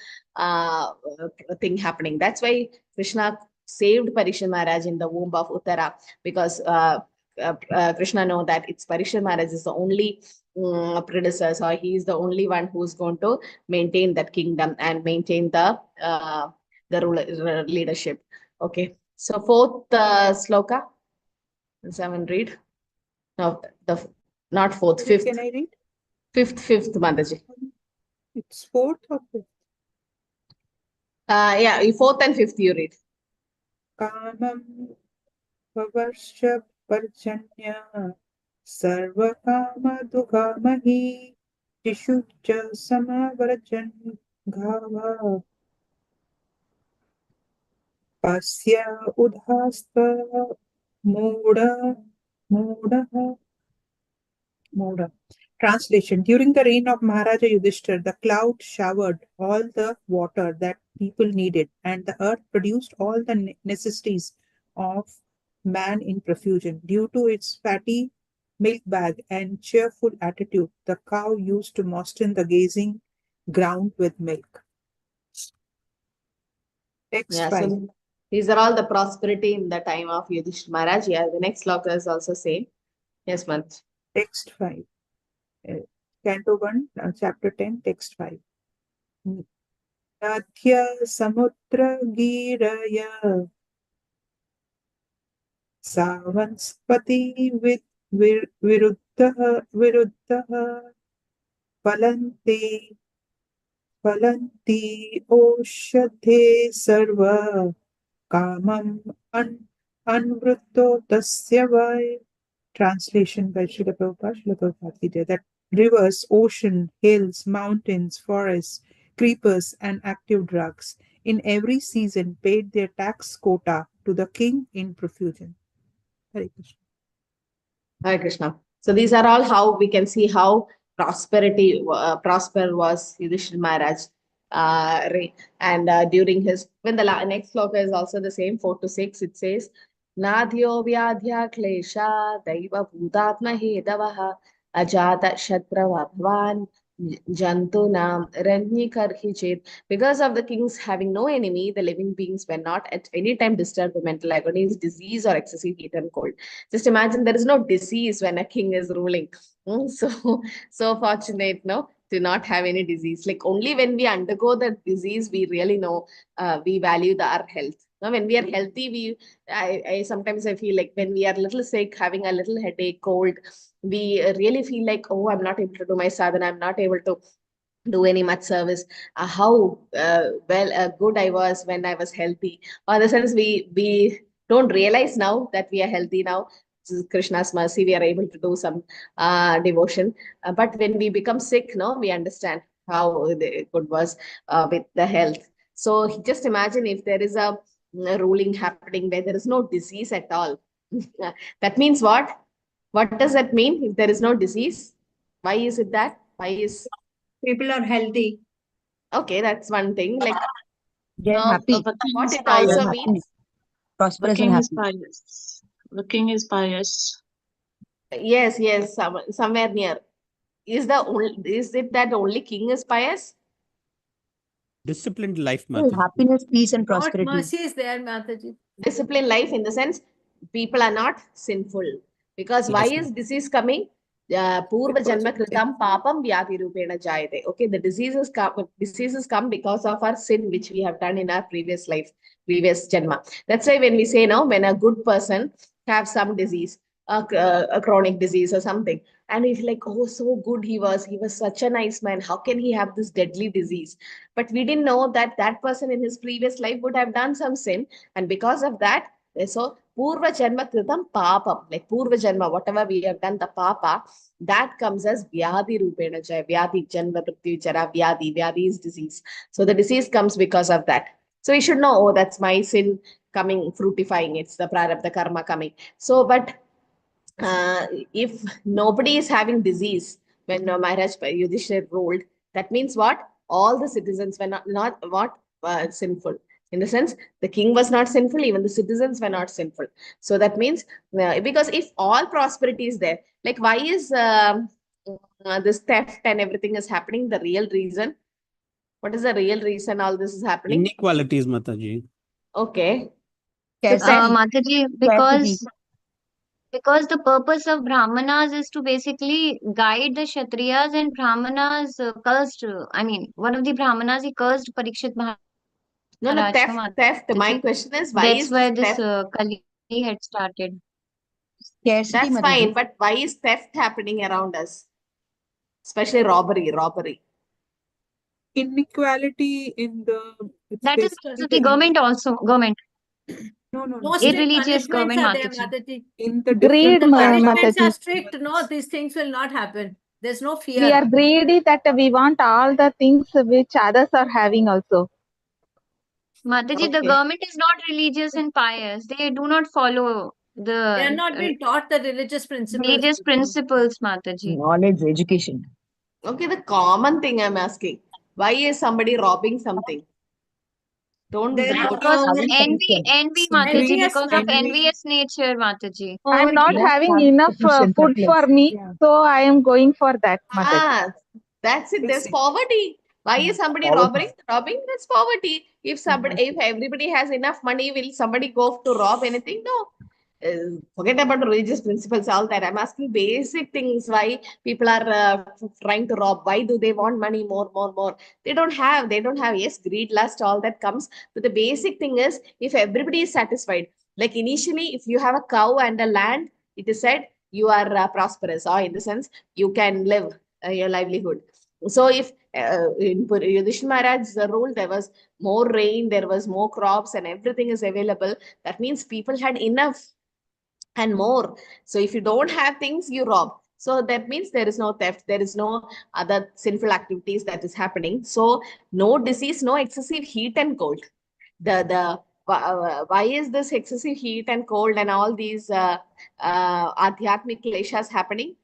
thing happening. That's why Krishna saved Parikshit Maharaj in the womb of Uttara, because Krishna know that it's Parikshit Maharaj is the only predecessor, or he is the only one who's going to maintain that kingdom and maintain the leadership. Okay. So fourth sloka, someone read. No, not fourth, fifth. Can I read? Fifth, Mataji. It's fourth or fifth? Yeah, fourth and fifth you read. Kamam Pavarsha Parjanya Sarvakama Dugamahi Tishucha Samavarjan Gava Pasya Udhasta Moda. Translation. During the reign of Maharaja Yudhishthira, the cloud showered all the water that people needed, and the earth produced all the necessities of man in profusion. Due to its fatty milk bag and cheerful attitude, the cow used to moisten the gazing ground with milk. Text 5. So these are all the prosperity in the time of Yudhishthira Maharaj. Yeah, the next sloka is also same. Yes, Mataji. Text 5. Canto 1, chapter 10, text 5. Nadhya Samudra Giraya Savanspati Viruddha Palanti Oshadhe Sarva Kamam Anvrutto Tasya Vai. Translation by Srila Prabhupada, that rivers, ocean, hills, mountains, forests, creepers, and active drugs in every season paid their tax quota to the king in profusion. Hare Krishna. Hare Krishna. So these are all how we can see how prosper was Yudhishthira Maharaj. And during his, when the next sloka is also the same, 4 to 6, it says, Nadhyo vyadhya klesha daiva bhutatma hedavaha ajata shatrava bhavan jantunam ranyikarhichit. Because of the kings having no enemy, the living beings were not at any time disturbed by mental agonies, disease, or excessive heat and cold. Just imagine there is no disease when a king is ruling. So fortunate, no, to not have any disease. Like only when we undergo the disease, we really know we value our health. Now, when we are healthy, I sometimes I feel like when we are a little sick, having a little headache, cold, we really feel like, oh, I'm not able to do my sadhana, I'm not able to do any much service. How good I was when I was healthy. Or in the sense we don't realize now that we are healthy now. This is Krishna's mercy, we are able to do some devotion. But when we become sick, no, we understand how good was with the health. So just imagine if there is a ruling happening where there is no disease at all. That means what? What does that mean if there is no disease? Why is it that? Why is People are healthy. okay? That's one thing. Like They're happy. The king what is it pious. also They're happy. means. The Prosperous and king is happy. pious. The king is pious. Yes, somewhere near. Is it that only king is pious? Disciplined life, Oh, Mataji. happiness, peace, and What prosperity. mercy is there, Mataji? Disciplined life in the sense people are not sinful. Because why Yes, is disease coming? Purva Because janma of sin. kritam papam vyati rupena jayate. Okay, the diseases come because of our sin which we have done in our previous life, previous janma. That's why when we say now, when a good person have some disease, a chronic disease or something, and we feel like, oh, so good he was such a nice man. How can he have this deadly disease? But we didn't know that that person in his previous life would have done some sin, and because of that, so Purva Janma Kritam Papam, like Purva Janma, whatever we have done, the Papa, that comes as Vyadi Rupena Jaya, Vyadi Janma Mrityu Jara, Vyadi is disease. So the disease comes because of that. So we should know, oh, that's my sin coming, fructifying. It's the prarabdha karma coming. So, but if nobody is having disease when Maharaj Yudhishthir ruled, that means what? All the citizens were not what sinful. In the sense, the king was not sinful, even the citizens were not sinful. So that means, because if all prosperity is there, like why is this theft and everything is happening? The real reason. What is the real reason all this is happening? Inequalities, Mataji. Okay. So Scarcity. Mataji, Scarcity. because the purpose of Brahmanas is to basically guide the Kshatriyas, and Brahmanas cursed, I mean, one of the Brahmanas, he cursed Parikshit no, Maharaj, no, theft. My Mataji. question is, why That's is this why this theft? Kali had started. Scarcity, That's Mataji. fine, but why is theft happening around us? Especially robbery. Inequality in the, it's That is basically because of the the government also, government, no. No strict irreligious punishments government, are there, Mataji. Mataji. In the Greed, different Punishments are Mataji. strict. No, these things will not happen. There's no We are fear. greedy that we want all the things which others are having also. Mataji, the Okay. government is not religious and pious. They do not follow They are the not being taught the religious principles. religious principles, Mataji. Knowledge, education. Okay, the common thing I'm asking. Why is somebody robbing something? Don't There is Because Having envy, self-control. Mataji, Envious because of nature. envious nature, Mataji. I'm not Yes, having have enough sufficient food surplus. for me, Yeah. so I am going for that, Mataji. Ah, that's it. There's poverty. Why is somebody Poverty. robbing? That's poverty. If everybody has enough money, will somebody go to rob anything? No. Forget about religious principles, all that. I'm asking basic things. Why people are trying to rob? Why do they want money more? They don't have. Yes, greed, lust, all that comes. But the basic thing is, if everybody is satisfied, like initially, if you have a cow and a land, it is said you are prosperous, or in the sense you can live your livelihood. So if in Yudhishthira Maharaj's rule, there was more rain, there was more crops, and everything is available. That means people had enough and more. So if you don't have things, you rob. So that means there is no theft, there is no other sinful activities that is happening. So no disease, no excessive heat and cold. Why is this excessive heat and cold and all these adhyatmic kleshas happening?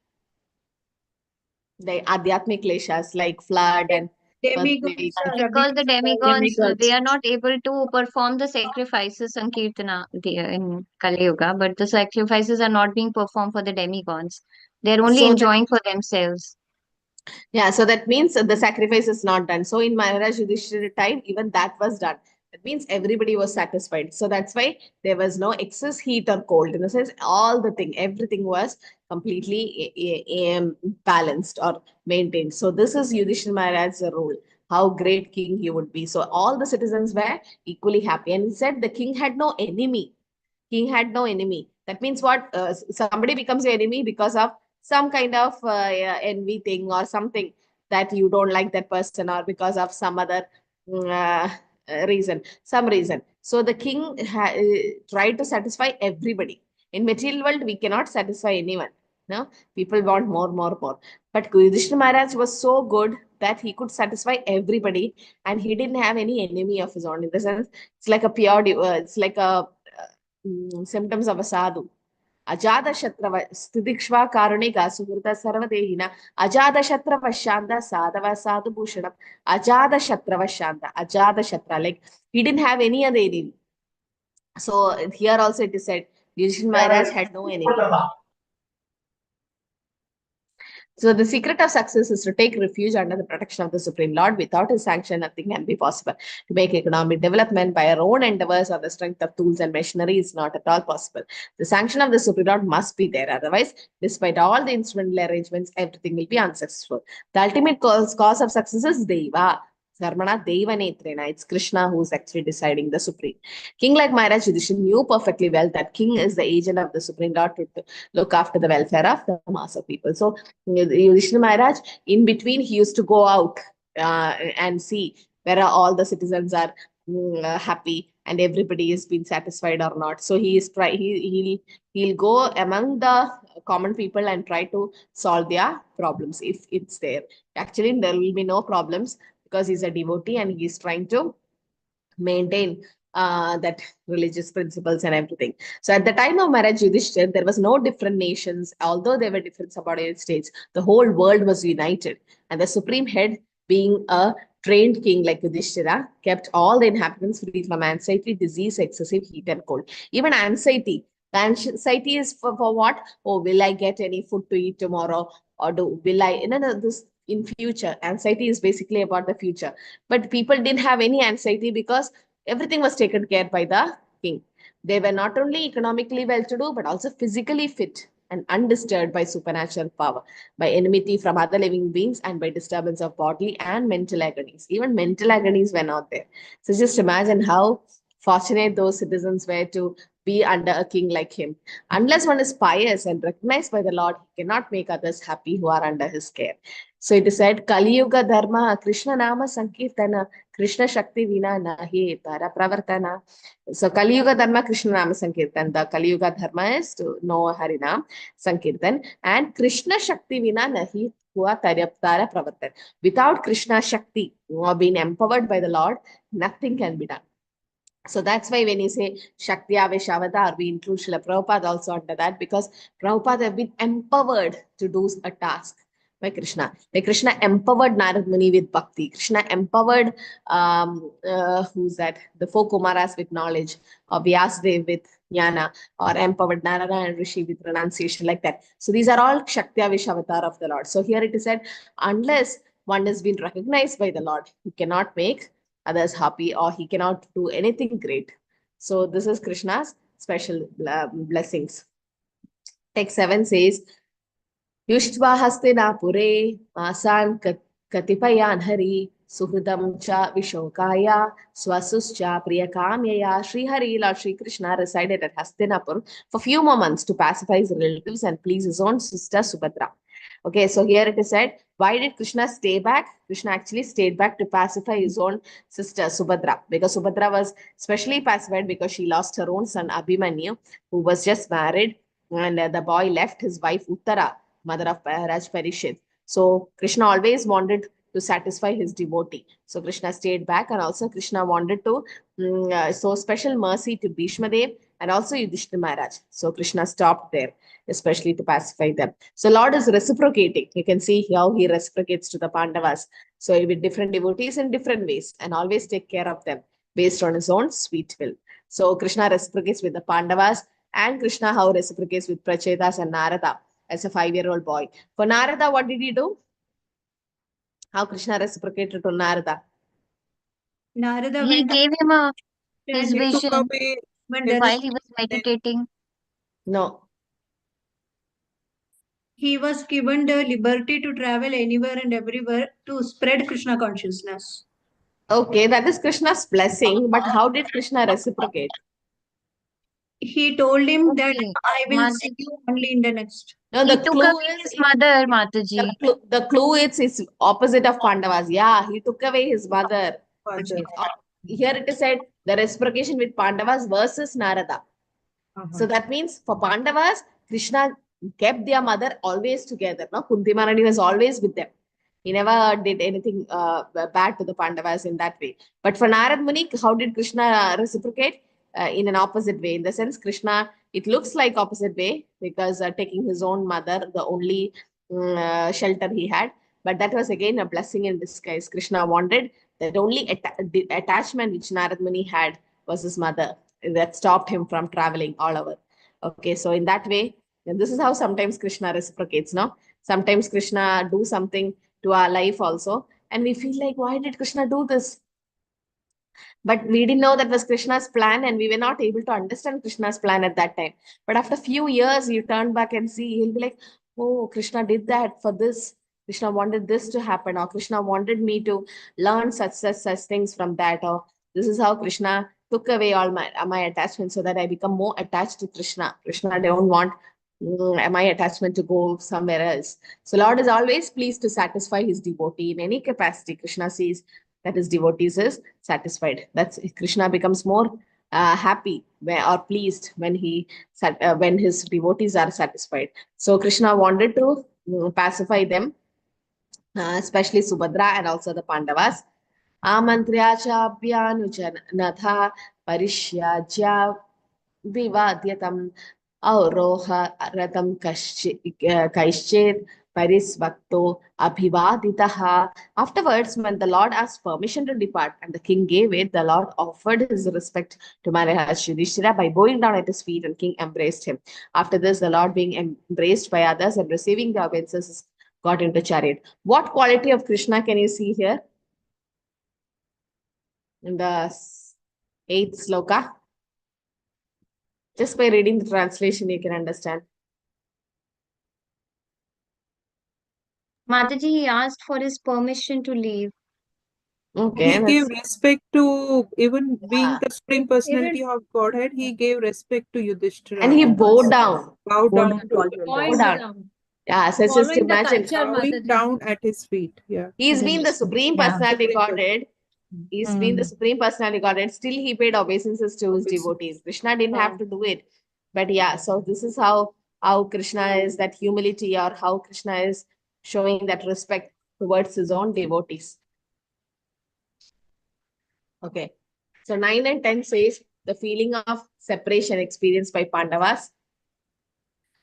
The adhyatmic kleshas like flood and Demigods are Because the demigods, Demigods. they are not able to perform the sacrifices Sankirtana in Kali Yuga, but the sacrifices are not being performed for the demigods. They're only So that, enjoying for themselves. yeah, so that means the sacrifice is not done. So in Maharaj Yudhishthira time, even that was done. That means everybody was satisfied. So that's why there was no excess heat or cold. In the sense, everything was completely balanced or maintained. So this is Yudhishthira Maharaj's rule. How great king he would be. So all the citizens were equally happy. And he said the king had no enemy. King had no enemy. That means what? Somebody becomes your enemy because of some kind of envy thing or something that you don't like that person, or because of some other reason, some reason. So the king tried to satisfy everybody. In material world, we cannot satisfy anyone. No, people want more, more, more. But Yudhishthira Maharaj was so good that he could satisfy everybody, and he didn't have any enemy of his own. In the sense, it's like a pure, it's like a symptoms of a sadhu. Ajada Shatrava Stidikshva Karunika Suhurta Sarvadehina Ajada Shatrava Shanda Sadhava Sadhu Bhushanam Ajada Shatrava Shanda Ajada Shatra, like he didn't have any other enemy. So here also it is said Yudhishthira Maharaj had no enemy. So the secret of success is to take refuge under the protection of the Supreme Lord. Without his sanction, nothing can be possible. To make economic development by our own endeavors or the strength of tools and machinery is not at all possible. The sanction of the Supreme Lord must be there. Otherwise, despite all the instrumental arrangements, everything will be unsuccessful. The ultimate cause of success is Deva. Dharmana Deva Netrena. It's Krishna who is actually deciding the Supreme. King like Maharaj Yudhishthira knew perfectly well that king is the agent of the Supreme Lord to look after the welfare of the mass of people. So Yudhishthira Maharaj, in between, he used to go out and see whether all the citizens are happy and everybody is being satisfied or not. So he is he'll go among the common people and try to solve their problems if it's there. Actually, there will be no problems because he's a devotee and he's trying to maintain that religious principles and everything. So at the time of Maharaj Yudhishthira, there was no different nations, although there were different subordinate states. The whole world was united, and the supreme head, being a trained king like Yudhishthira, kept all the inhabitants free from anxiety, disease, excessive heat, and cold. Even anxiety. The anxiety is for what? Oh, will I get any food to eat tomorrow? Or will I? No, this in future. Anxiety is basically about the future. But people didn't have any anxiety because everything was taken care by the king. They were not only economically well-to-do, but also physically fit and undisturbed by supernatural power, by enmity from other living beings, and by disturbance of bodily and mental agonies. Even mental agonies were not there. So just imagine how fortunate those citizens were to be under a king like him. Unless one is pious and recognized by the Lord, he cannot make others happy who are under his care. So it is said, Kali Yuga Dharma, Krishna Nama Sankirtana, Krishna Shakti Vina Nahi Tara Pravartana. So Kali Yuga Dharma, Krishna Nama Sankirtan. The Kali Yuga Dharma is to know Harinam Sankirtan, and Krishna Shakti Vina Nahi Tara Pravartan. Without Krishna Shakti, or being empowered by the Lord, nothing can be done. So that's why when you say Shakti Aveshavadar, we include Srila Prabhupada also under that, because Prabhupada have been empowered to do a task by Krishna. Like Krishna empowered Narad Muni with Bhakti. Krishna empowered, who's that? The four Kumaras with knowledge, or Vyasdev with Jnana, or empowered Narada and Rishi with renunciation, like that. So these are all Shakti Aveshavadar of the Lord. So here it is said, unless one has been recognized by the Lord, he cannot make others happy, or he cannot do anything great. So this is Krishna's special blessings. Text 7 says, Yushtva Hastinapure Masan Katipayan Hari Suhudam Cha Vishokaya Swasuscha Priyakamyaya. Sri Hari, Lord Sri Krishna, resided at Hastinapur for few more months to pacify his relatives and please his own sister Subhadra. Okay, so here it is said, why did Krishna stay back? Krishna actually stayed back to pacify his own sister Subhadra, because Subhadra was especially pacified because she lost her own son Abhimanyu, who was just married, and the boy left his wife Uttara, mother of Raj Parishit. So Krishna always wanted to satisfy his devotee. So Krishna stayed back, and also Krishna wanted to show special mercy to Bhishma Dev and also Yudhishthira Maharaj. So Krishna stopped there, especially to pacify them. So Lord is reciprocating. You can see how he reciprocates to the Pandavas. So with different devotees in different ways and always take care of them based on his own sweet will. So Krishna reciprocates with the Pandavas, and Krishna how reciprocates with Prachetas and Narada as a 5-year-old boy. For Narada, what did he do? How Krishna reciprocated to Narada? Narada He went gave him his and Took vision away when there while is, he was meditating. No. he was given the liberty to travel anywhere and everywhere to spread Krishna consciousness. Okay, that is Krishna's blessing, but how did Krishna reciprocate? He told him that Okay, I will see Mataji. you only in the next. No, He the took clue away is his mother, Mataji. the clue is opposite of Pandavas. Yeah, he took away his mother. Father. Here it is said the reciprocation with Pandavas versus Narada. So that means for Pandavas, Krishna kept their mother always together. No, Kunti Maharani was always with them. He never did anything bad to the Pandavas in that way. But for Narad Muni, how did Krishna reciprocate? In an opposite way. In the sense, Krishna, it looks like opposite way because taking his own mother, the only shelter he had. But that was again a blessing in disguise. Krishna wanted that only the attachment which Narad Muni had was his mother that stopped him from traveling all over. Okay, so in that way, and this is how sometimes Krishna reciprocates, no? Sometimes Krishna do something to our life also, and we feel like, why did Krishna do this? But we didn't know that was Krishna's plan, and we were not able to understand Krishna's plan at that time. But after a few years, you turn back and see, he'll be like, oh, Krishna did that for this. Krishna wanted this to happen, or Krishna wanted me to learn such things from that, or this is how Krishna took away all my attachment so that I become more attached to Krishna. Krishna don't want my attachment to go somewhere else. So Lord is always pleased to satisfy his devotee in any capacity. Krishna sees that his devotees is satisfied. That's Krishna becomes more happy or pleased when when his devotees are satisfied. So Krishna wanted to pacify them, especially Subhadra and also the Pandavas. Amantriya cha abhyanujanatha parishyajya vivadyatam auroha ratam kaishchit parisvakto abhivaditaha. Afterwards, when the Lord asked permission to depart and the king gave it, the Lord offered his respect to Maharaj Yudhishthira by bowing down at his feet, and king embraced him. After this, the Lord being embraced by others and receiving the obeisances got into chariot. What quality of Krishna can you see here? In the 8th sloka. Just by reading the translation, you can understand. Mataji, he asked for his permission to leave. Okay. He gave respect to, even being the Supreme Personality Even of Godhead, he gave respect to Yudhishthira. And he bowed down. Bowed down to Point down. down. Yeah, so just Following the imagine. culture, bowing Mataji. down at his feet. Yeah. He's been the Supreme Yeah. Personality Supreme Godhead. He's been the Supreme Personality Godhead. Still, he paid obeisances to his devotees. Krishna didn't have to do it. But yeah, so this is how Krishna is, that humility, or how Krishna is showing that respect towards his own devotees. Okay. So 9 and 10 says the feeling of separation experienced by Pandavas.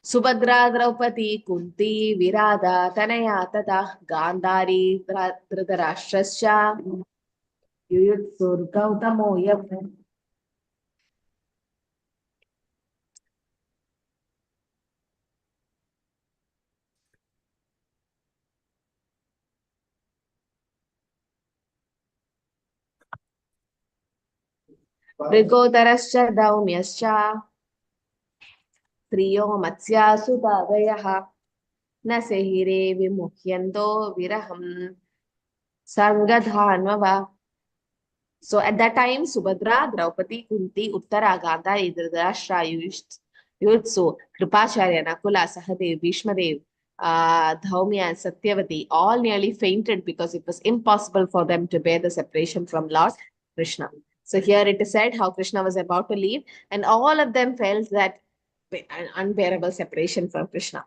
Subhadra, Draupadi, Kunti, Virada, Tanaya, Tata, Gandhari, Dhritarashtrascha, Yuyutsur, Gautamo, Yam. Rigodarascha, Daumyascha, Triyo, Matsya, Sudadayaha, Nasehire, Vimuhyando, Viraham, Sangadhanava. So at that time, Subhadra, Draupadi, Kunti, Uttara, Gandhari, Dhritarashtra, Yudsu, Kripacharya, Nakula, Sahadev, Bhishmadev, Dhaumya, and Satyavati all nearly fainted because it was impossible for them to bear the separation from Lord Krishna. So here it is said how Krishna was about to leave, and all of them felt that unbearable separation from Krishna.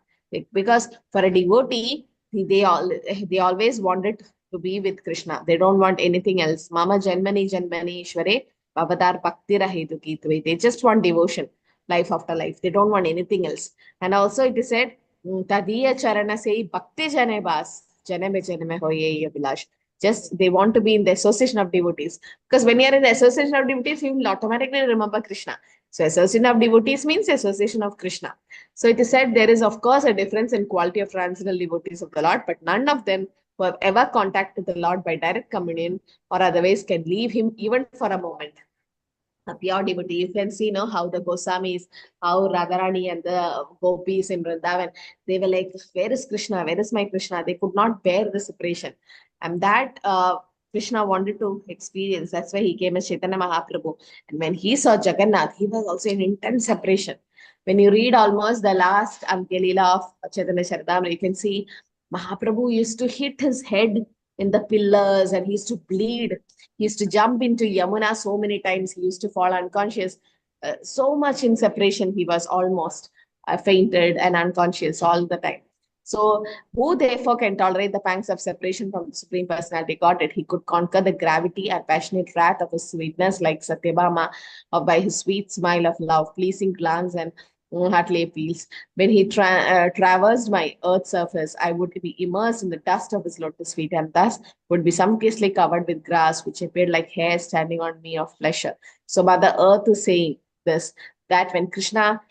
Because for a devotee, they always wanted to be with Krishna. They don't want anything else. Mama Janmani Janmani Ishware Bhavadar Bhakti Rahetu Kitve. They just want devotion. life after life. They don't want anything else. And also it is said, Tadiya charana sei bhakti jane bas, janame janame hoye abhilash. Just they want to be in the association of devotees. Because when you are in the association of devotees, you will automatically remember Krishna. So association of devotees means association of Krishna. So it is said there is, of course, a difference in quality of transcendental devotees of the Lord, but none of them who have ever contacted the Lord by direct communion or otherwise can leave him even for a moment. A pure devotee, you can see, how the Gosamis, how Radharani and the gopis in Vrindavan, they were like, where is Krishna? Where is my Krishna? They could not bear the separation. And that Krishna wanted to experience. That's why he came as Chaitanya Mahaprabhu. And when he saw Jagannath, he was also in intense separation. When you read almost the last Leela of Chaitanya Charitamrita, you can see Mahaprabhu used to hit his head in the pillars and he used to bleed. He used to jump into Yamuna so many times. He used to fall unconscious. So much in separation, he was almost fainted and unconscious all the time. So, who therefore can tolerate the pangs of separation from the Supreme Personality Godhead? He could conquer the gravity and passionate wrath of his sweetness like Satyabhama, or by his sweet smile of love, pleasing glance, and heartly appeals. When he traversed my earth surface, I would be immersed in the dust of his lotus feet, and thus would be sumptuously covered with grass, which appeared like hair standing on me of pleasure. So Mother Earth is saying this, that when Krishna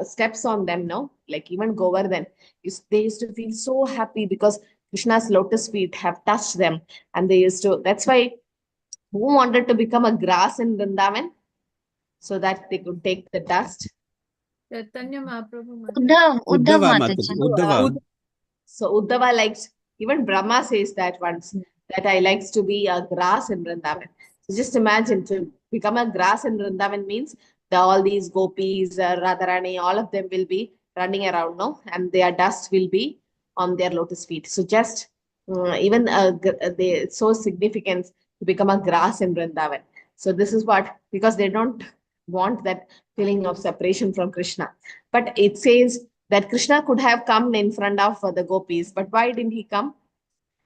steps on them, like even Govardhan, they used to feel so happy because Krishna's lotus feet have touched them, and they used to, that's why, who wanted to become a grass in Vrindavan so that they could take the dust? Chaitanya Mahaprabhu. Uddhav Uddhava Mataji. Mataji. Uddhava. So Uddhava likes, even Brahma says that once, that I likes to be a grass in Vrindavan. So just imagine, to become a grass in Vrindavan means all these gopis, Radharani, all of them will be running around, and their dust will be on their lotus feet. So just even they so significant to become a grass in Vrindavan. So this is what, because they don't want that feeling of separation from Krishna. But it says that Krishna could have come in front of the gopis, but why didn't he come?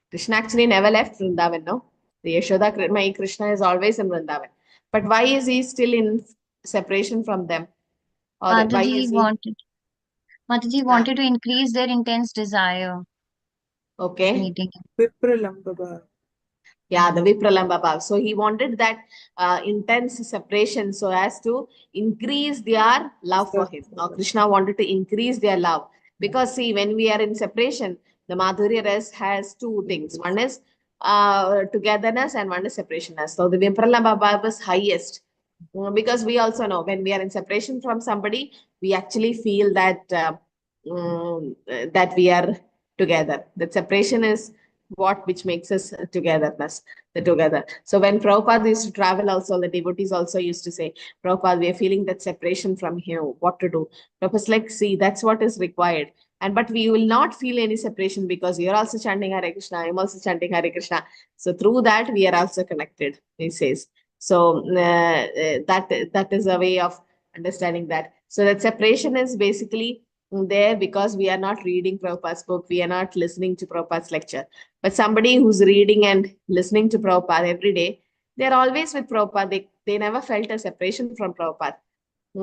Krishna actually never left Vrindavan, no? The Yashoda, my Krishna is always in Vrindavan. But why is he still in separation from them? Or why Mataji is he? wanted to increase their intense desire of Okay. meeting him. Vipralambha. Yeah, the Vipralambha Bhav. So he wanted that intense separation so as to increase their love for him. Now Krishna wanted to increase their love. Because see, when we are in separation, the Madhurya Ras has two things. One is togetherness and one is separationness. So the Vipralambha Bhav is highest. Because we also know when we are in separation from somebody, we actually feel that that we are together. That separation is which makes us together. So when Prabhupada used to travel also, the devotees also used to say, Prabhupada, we are feeling that separation from here, what to do? Prabhupada's like, see, that's what is required. But we will not feel any separation because you're also chanting Hare Krishna, I'm also chanting Hare Krishna. So through that, we are also connected, he says. So that is a way of understanding that. So that separation is basically there because we are not reading Prabhupada's book, we are not listening to Prabhupada's lecture. But somebody who's reading and listening to Prabhupada every day, they're always with Prabhupada. They never felt a separation from Prabhupada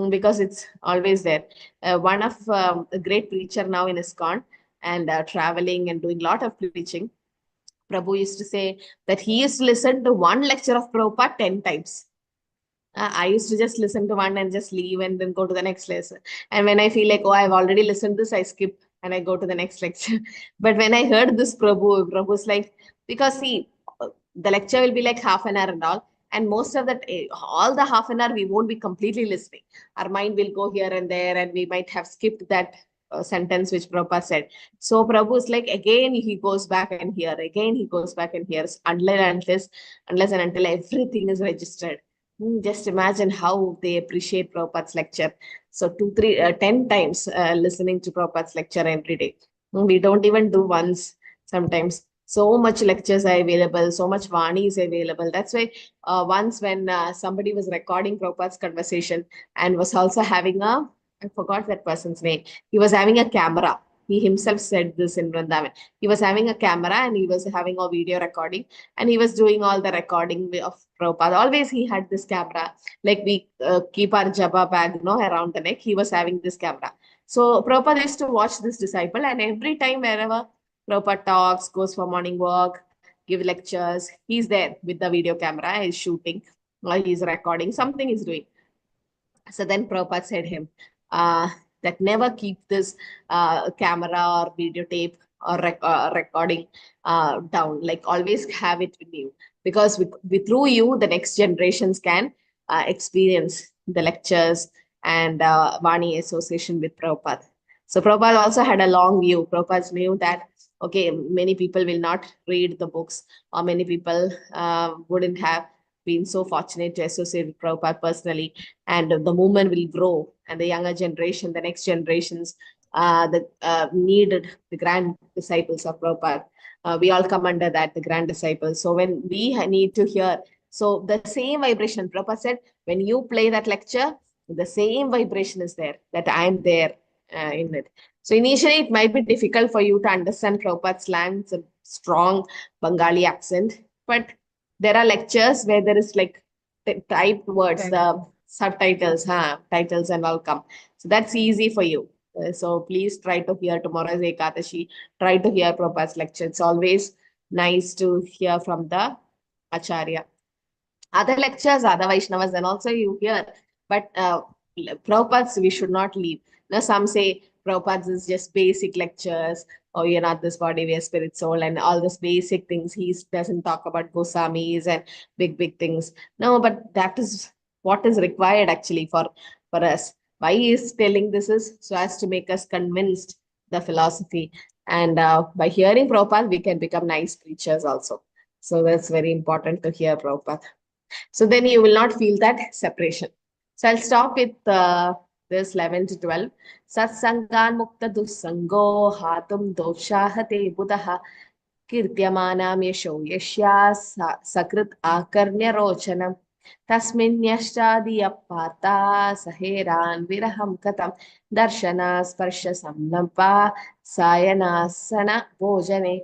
because it's always there. One of a great preacher now in ISKCON and traveling and doing a lot of preaching, Prabhu used to say that he used to listen to one lecture of Prabhupada 10 times. I used to just listen to one and just leave and then go to the next lesson. And when I feel like, oh, I've already listened to this, I skip and I go to the next lecture. But when I heard this Prabhu's like, because see, the lecture will be like half an hour and all. And most of that, all the half an hour, we won't be completely listening. Our mind will go here and there and we might have skipped that sentence which Prabhupada said. So Prabhu is like, again, he goes back and here, again, he goes back and here, unless and until everything is registered. Just imagine how they appreciate Prabhupada's lecture. So 10 times listening to Prabhupada's lecture every day. We don't even do once sometimes. So much lectures are available, so much Vani is available. That's why once when somebody was recording Prabhupada's conversation and was also having I forgot that person's name. He was having a camera. He himself said this in Vrindavan. He was having a camera and he was having a video recording and he was doing all the recording of Prabhupada. Always he had this camera, like we keep our jabba bag, around the neck. He was having this camera. So Prabhupada used to watch this disciple, and every time wherever Prabhupada talks, goes for morning walk, give lectures, he's there with the video camera, he's shooting or he's recording, something he's doing. So then Prabhupada said him that never keep this camera or videotape or recording down. Like always have it with you, because through you, the next generations can experience the lectures and Vani association with Prabhupada. So Prabhupada also had a long view. Prabhupada knew that, okay, many people will not read the books, or many people wouldn't have been so fortunate to associate with Prabhupada personally, and the movement will grow, and the younger generation, the next generations, needed the grand disciples of Prabhupada. We all come under that, the grand disciples. So when we need to hear, so the same vibration, Prabhupada said, when you play that lecture, the same vibration is there, that I am there in it. So initially, it might be difficult for you to understand Prabhupada's slang, it's a strong Bengali accent, but there are lectures where there is like typed words, the subtitles, titles and all come. So that's easy for you. So please try to hear tomorrow's Ekadashi. Try to hear Prabhupada's lecture. It's always nice to hear from the Acharya. Other lectures, other Vaishnavas, and also you hear. But Prabhupada's we should not leave. Now some say Prabhupada's is just basic lectures, or you're not this body, we are spirit, soul, and all this basic things. He doesn't talk about Gosamis and big things. No, but that is what is required actually for us. Why he is telling this is so as to make us convinced the philosophy. And by hearing Prabhupada, we can become nice preachers also. So that's very important to hear Prabhupada. So then you will not feel that separation. So I'll stop with this 11 to 12. Satsangan mukta dussango hatum doshahate buddha kirtyamanam yasho yashya sakrit akarnya rochanam tasmin yashtadi appata saheran viraham katam darshana sparsha samnapa sayanasana bhojane.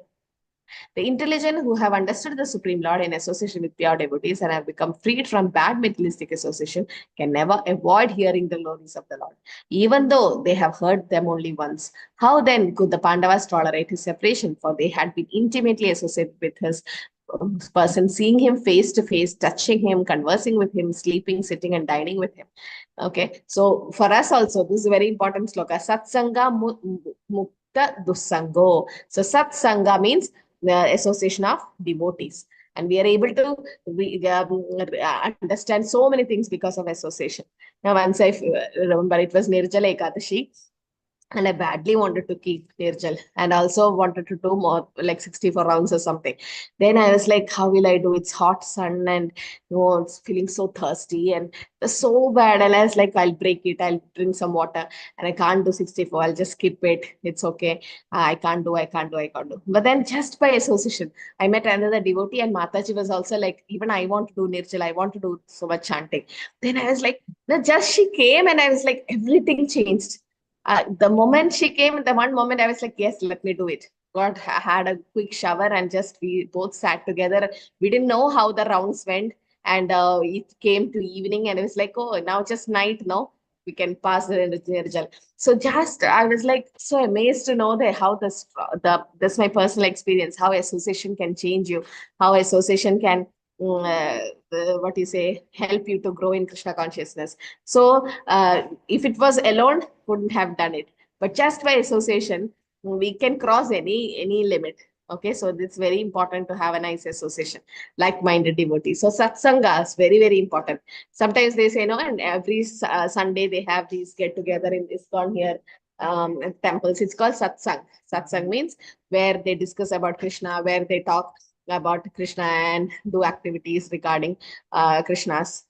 The intelligent who have understood the Supreme Lord in association with pure devotees and have become freed from bad materialistic association can never avoid hearing the glories of the Lord, even though they have heard them only once. How then could the Pandavas tolerate his separation? For they had been intimately associated with his person, seeing him face to face, touching him, conversing with him, sleeping, sitting, and dining with him. Okay, so for us also, this is a very important sloka. Satsanga mukta dussango. So satsanga means the association of devotees, and we are able to understand so many things because of association. Now, once I remember, it was Nirjala Ekadashi, and I badly wanted to keep Nirjal and also wanted to do more, like 64 rounds or something. Then I was like, how will I do? It's hot sun and it's feeling so thirsty and it's so bad. And I was like, I'll break it. I'll drink some water, and I can't do 64. I'll just skip it. It's okay. I can't do. But then just by association, I met another devotee, and Mataji was also like, even I want to do Nirjal. I want to do so much chanting. Then I was like, no, just she came and I was like, everything changed. The moment she came, the one moment I was like, yes, let me do it. God had a quick shower and just we both sat together. We didn't know how the rounds went, and it came to evening and it was like, oh, now just night, no, we can pass the Nirjal. So just I was like so amazed to know that how this my personal experience, how association can change you, how association can help you to grow in Krishna consciousness. So if it was alone, wouldn't have done it, but just by association we can cross any limit. Okay, so it's very important to have a nice association, like-minded devotees. So satsanga is very, very important. Sometimes they say no, and every Sunday they have these get together in ISKCON here, temples. It's called satsang. Satsang means where they discuss about Krishna, where they talk about Krishna and do activities regarding Krishna's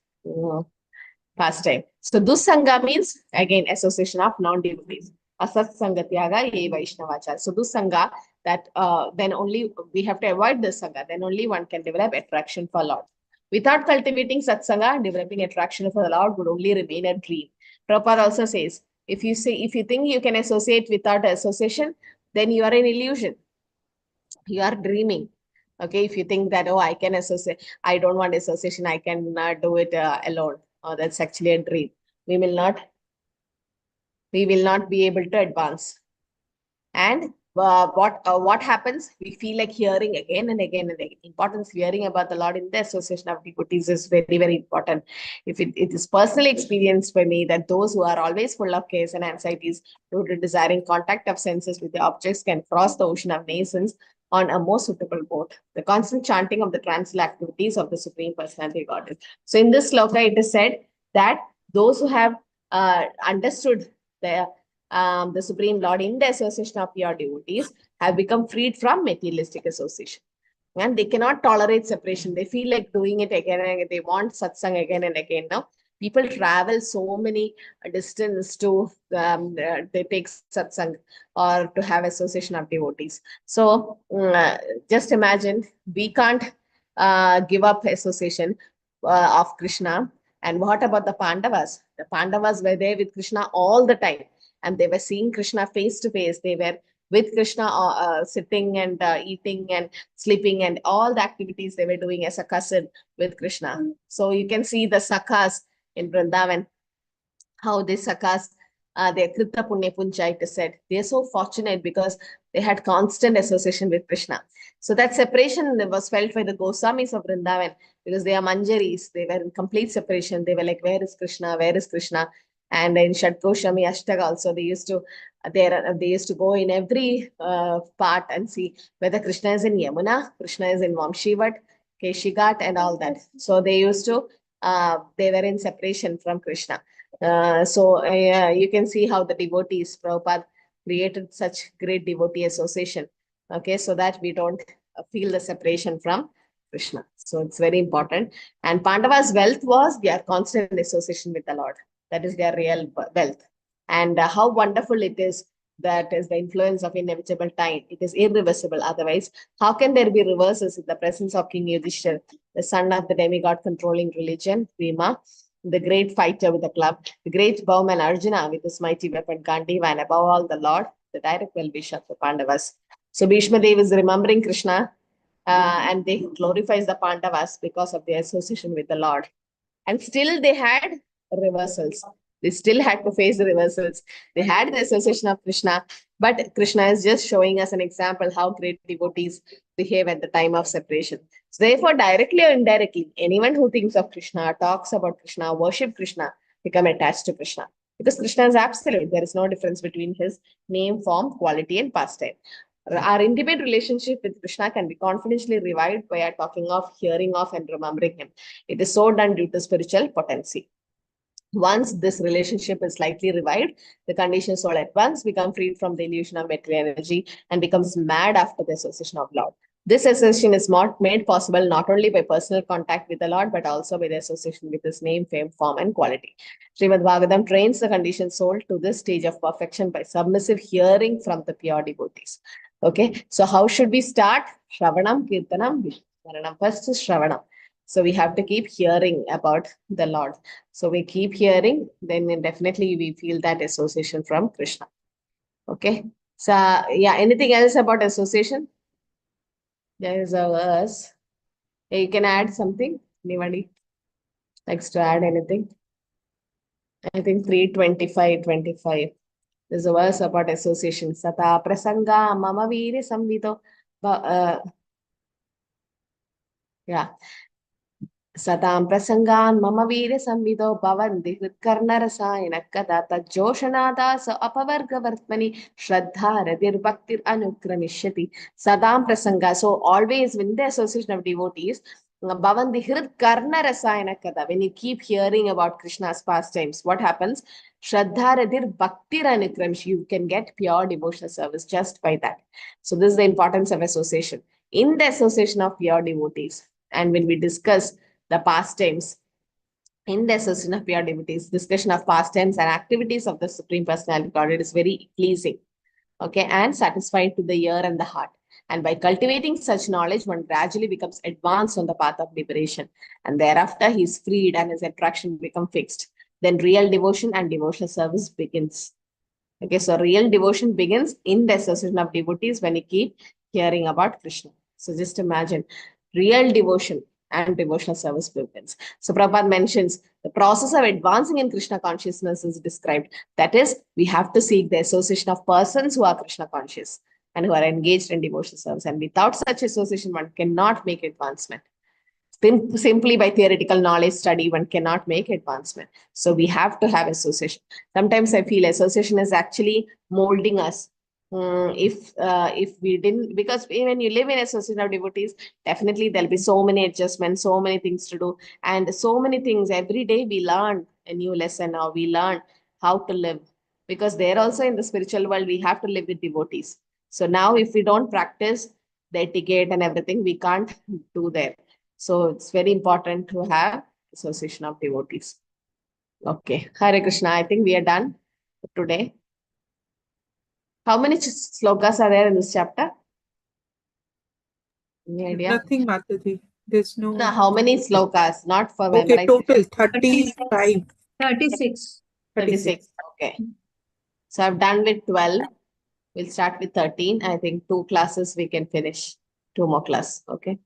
pastime. So dussanga means again association of non-devotees. Asatsangatyaga ye Vaishnavachar. So dussanga, that then only we have to avoid this sangha. Then only one can develop attraction for Lord. Without cultivating satsanga, developing attraction for the Lord would only remain a dream. Prabhupada also says, If you think you can associate without association, then you are in illusion. You are dreaming. Okay, if you think that, oh, I can associate, I don't want association, I can do it alone. Oh, that's actually a dream. We will not be able to advance. And what happens? We feel like hearing again and again and again. Importance hearing about the Lord in the association of devotees is very, very important. If it is personally experienced by me that those who are always full of cares and anxieties due to desiring contact of senses with the objects can cross the ocean of nations on a more suitable boat. The constant chanting of the transil activities of the Supreme Personality of Godhead. So in this sloka, it is said that those who have understood the Supreme Lord in the association of pure devotees have become freed from materialistic association. And they cannot tolerate separation. They feel like doing it again and again. They want satsang again and again. Now, people travel so many distance to they take satsang or to have association of devotees. So just imagine, we can't give up association of Krishna. And what about the Pandavas? The Pandavas were there with Krishna all the time, and they were seeing Krishna face to face. They were with Krishna sitting and eating and sleeping and all the activities they were doing as a cousin with Krishna. So you can see the Sakhas in Vrindavan, how the Sakhas, their Krita Punya Punja, it is said, they're so fortunate because they had constant association with Krishna. So that separation was felt by the Goswamis of Vrindavan because they are Manjaris. They were in complete separation. They were like, where is Krishna? Where is Krishna? And in Shatkoshami Ashtaka also, they used to go in every part and see whether Krishna is in Yamuna, Krishna is in Vamshivat, Keshigat, and all that. So they were in separation from Krishna. You can see how the devotees, Prabhupada created such great devotee association, okay, so that we don't feel the separation from Krishna. So it's very important. And Pandava's wealth was their constant association with the Lord. That is their real wealth. And how wonderful it is, that is the influence of inevitable time. It is irreversible. Otherwise, how can there be reverses in the presence of King Yudhishthira, the son of the demigod controlling religion, Bhima, the great fighter with the club, the great bowman Arjuna with his mighty weapon Gandiva, and above all the Lord, the direct well-wisher of the Pandavas. So Bhishma Dev is remembering Krishna and they glorifies the Pandavas because of their association with the Lord. And still they had reversals. They still had to face the reversals. They had the association of Krishna, but Krishna is just showing us an example how great devotees behave at the time of separation. So therefore, directly or indirectly, anyone who thinks of Krishna, talks about Krishna, worship Krishna, become attached to Krishna. Because Krishna is absolute. There is no difference between his name, form, quality, and pastime. Our intimate relationship with Krishna can be confidentially revived by talking of, hearing of, and remembering him. It is so done due to spiritual potency. Once this relationship is slightly revived, the conditioned soul at once becomes freed from the illusion of material energy and becomes mad after the association of Lord. This association is made possible not only by personal contact with the Lord, but also by the association with his name, fame, form, and quality. Srimad Bhagavatam trains the conditioned soul to this stage of perfection by submissive hearing from the pure devotees. Okay, so how should we start? Shravanam, Kirtanam, Vishnu. First is Shravanam. So we have to keep hearing about the Lord. So we keep hearing, then definitely we feel that association from Krishna. Okay. So yeah, anything else about association? There is a verse. You can add something. Anybody likes to add anything? I think 3:25:25. There's a verse about association. Sata prasanga mama veere samvito. Yeah. Satam prasangan mama veera samvido bhavanti hritkarnarasayana kada tajjoshanada sa apavarga vartmani shraddha radir bhaktir anukramishati. Sadam prasanga. So always in the association of devotees, bhavanti hritkarnarasayana kada. When you keep hearing about Krishna's pastimes, what happens? Shraddha radir bhaktir anukramish. You can get pure devotional service just by that. So this is the importance of association. In the association of pure devotees, and when we discuss the pastimes in the association of pure devotees, discussion of pastimes and activities of the Supreme Personality of Godhead is very pleasing, okay, and satisfying to the ear and the heart. And by cultivating such knowledge, one gradually becomes advanced on the path of liberation. And thereafter, he is freed and his attraction becomes fixed. Then real devotion and devotional service begins. Okay, so real devotion begins in the association of devotees when you keep hearing about Krishna. So just imagine real devotion and devotional service begins. So Prabhupada mentions the process of advancing in Krishna consciousness is described. That is, we have to seek the association of persons who are Krishna conscious and who are engaged in devotional service. And without such association, one cannot make advancement. Simply by theoretical knowledge study, one cannot make advancement. So we have to have association. Sometimes I feel association is actually molding us. If we didn't, because when you live in association of devotees, definitely there'll be so many adjustments, so many things to do, and so many things. Every day we learn a new lesson, or we learn how to live. Because there also in the spiritual world, we have to live with devotees. So now if we don't practice the etiquette and everything, we can't do there. So it's very important to have association of devotees. Okay, Hare Krishna. I think we are done for today. How many slokas are there in this chapter? Any idea? Nothing, Mataji. There's no. No, how many slokas? Not for Okay, memorization. total 35. 36. 36. Okay. So I've done with 12. We'll start with 13. I think 2 classes we can finish. 2 more classes. Okay.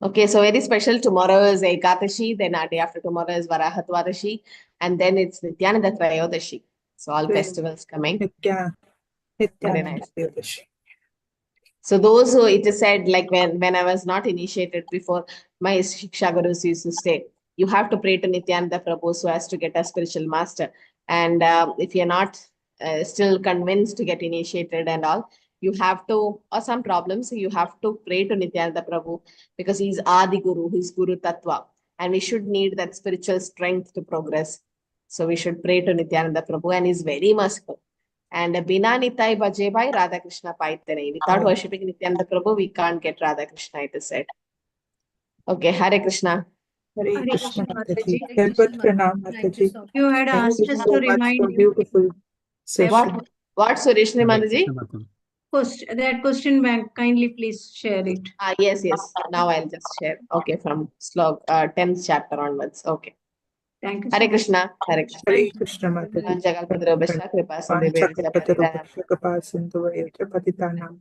Okay, so very special. Tomorrow is Ekadashi, then a day after tomorrow is Varahatwadashi, and then it's Nityananda Trayodashi. So all festivals coming. Very nice. So those who, it is said, like when I was not initiated before, my Shiksha Gurus used to say, you have to pray to Nityananda Prabhu so as to get a spiritual master. And if you're not still convinced to get initiated and all, you have to, or some problems, you have to pray to Nityananda Prabhu because he's Adi Guru, he's Guru Tattva. And we should need that spiritual strength to progress. So we should pray to Nityananda Prabhu, and he's very merciful. And Bina Nitai Bhaje Bhai Radha Krishna Paitanai. Without worshipping Nityananda Prabhu, we can't get Radha Krishna, it is said. Okay, Hare Krishna. Hare Krishna, Mataji. Hare Krishna, Pranam, Thank you Mataji. so much. You had Thank asked you us so to much remind for beautiful session. What Suresh Mataji? that question bank. Kindly please share it. Yes. Now I'll just share. Okay, from slok 10th chapter onwards. Okay. Thank you. Hare Krishna. Hare Krishna. Hare Krishna, Mataji. Jagal Padra Bhasha Kripa Sindhu Panchakapataro Shakapa Sindhu Patitanam.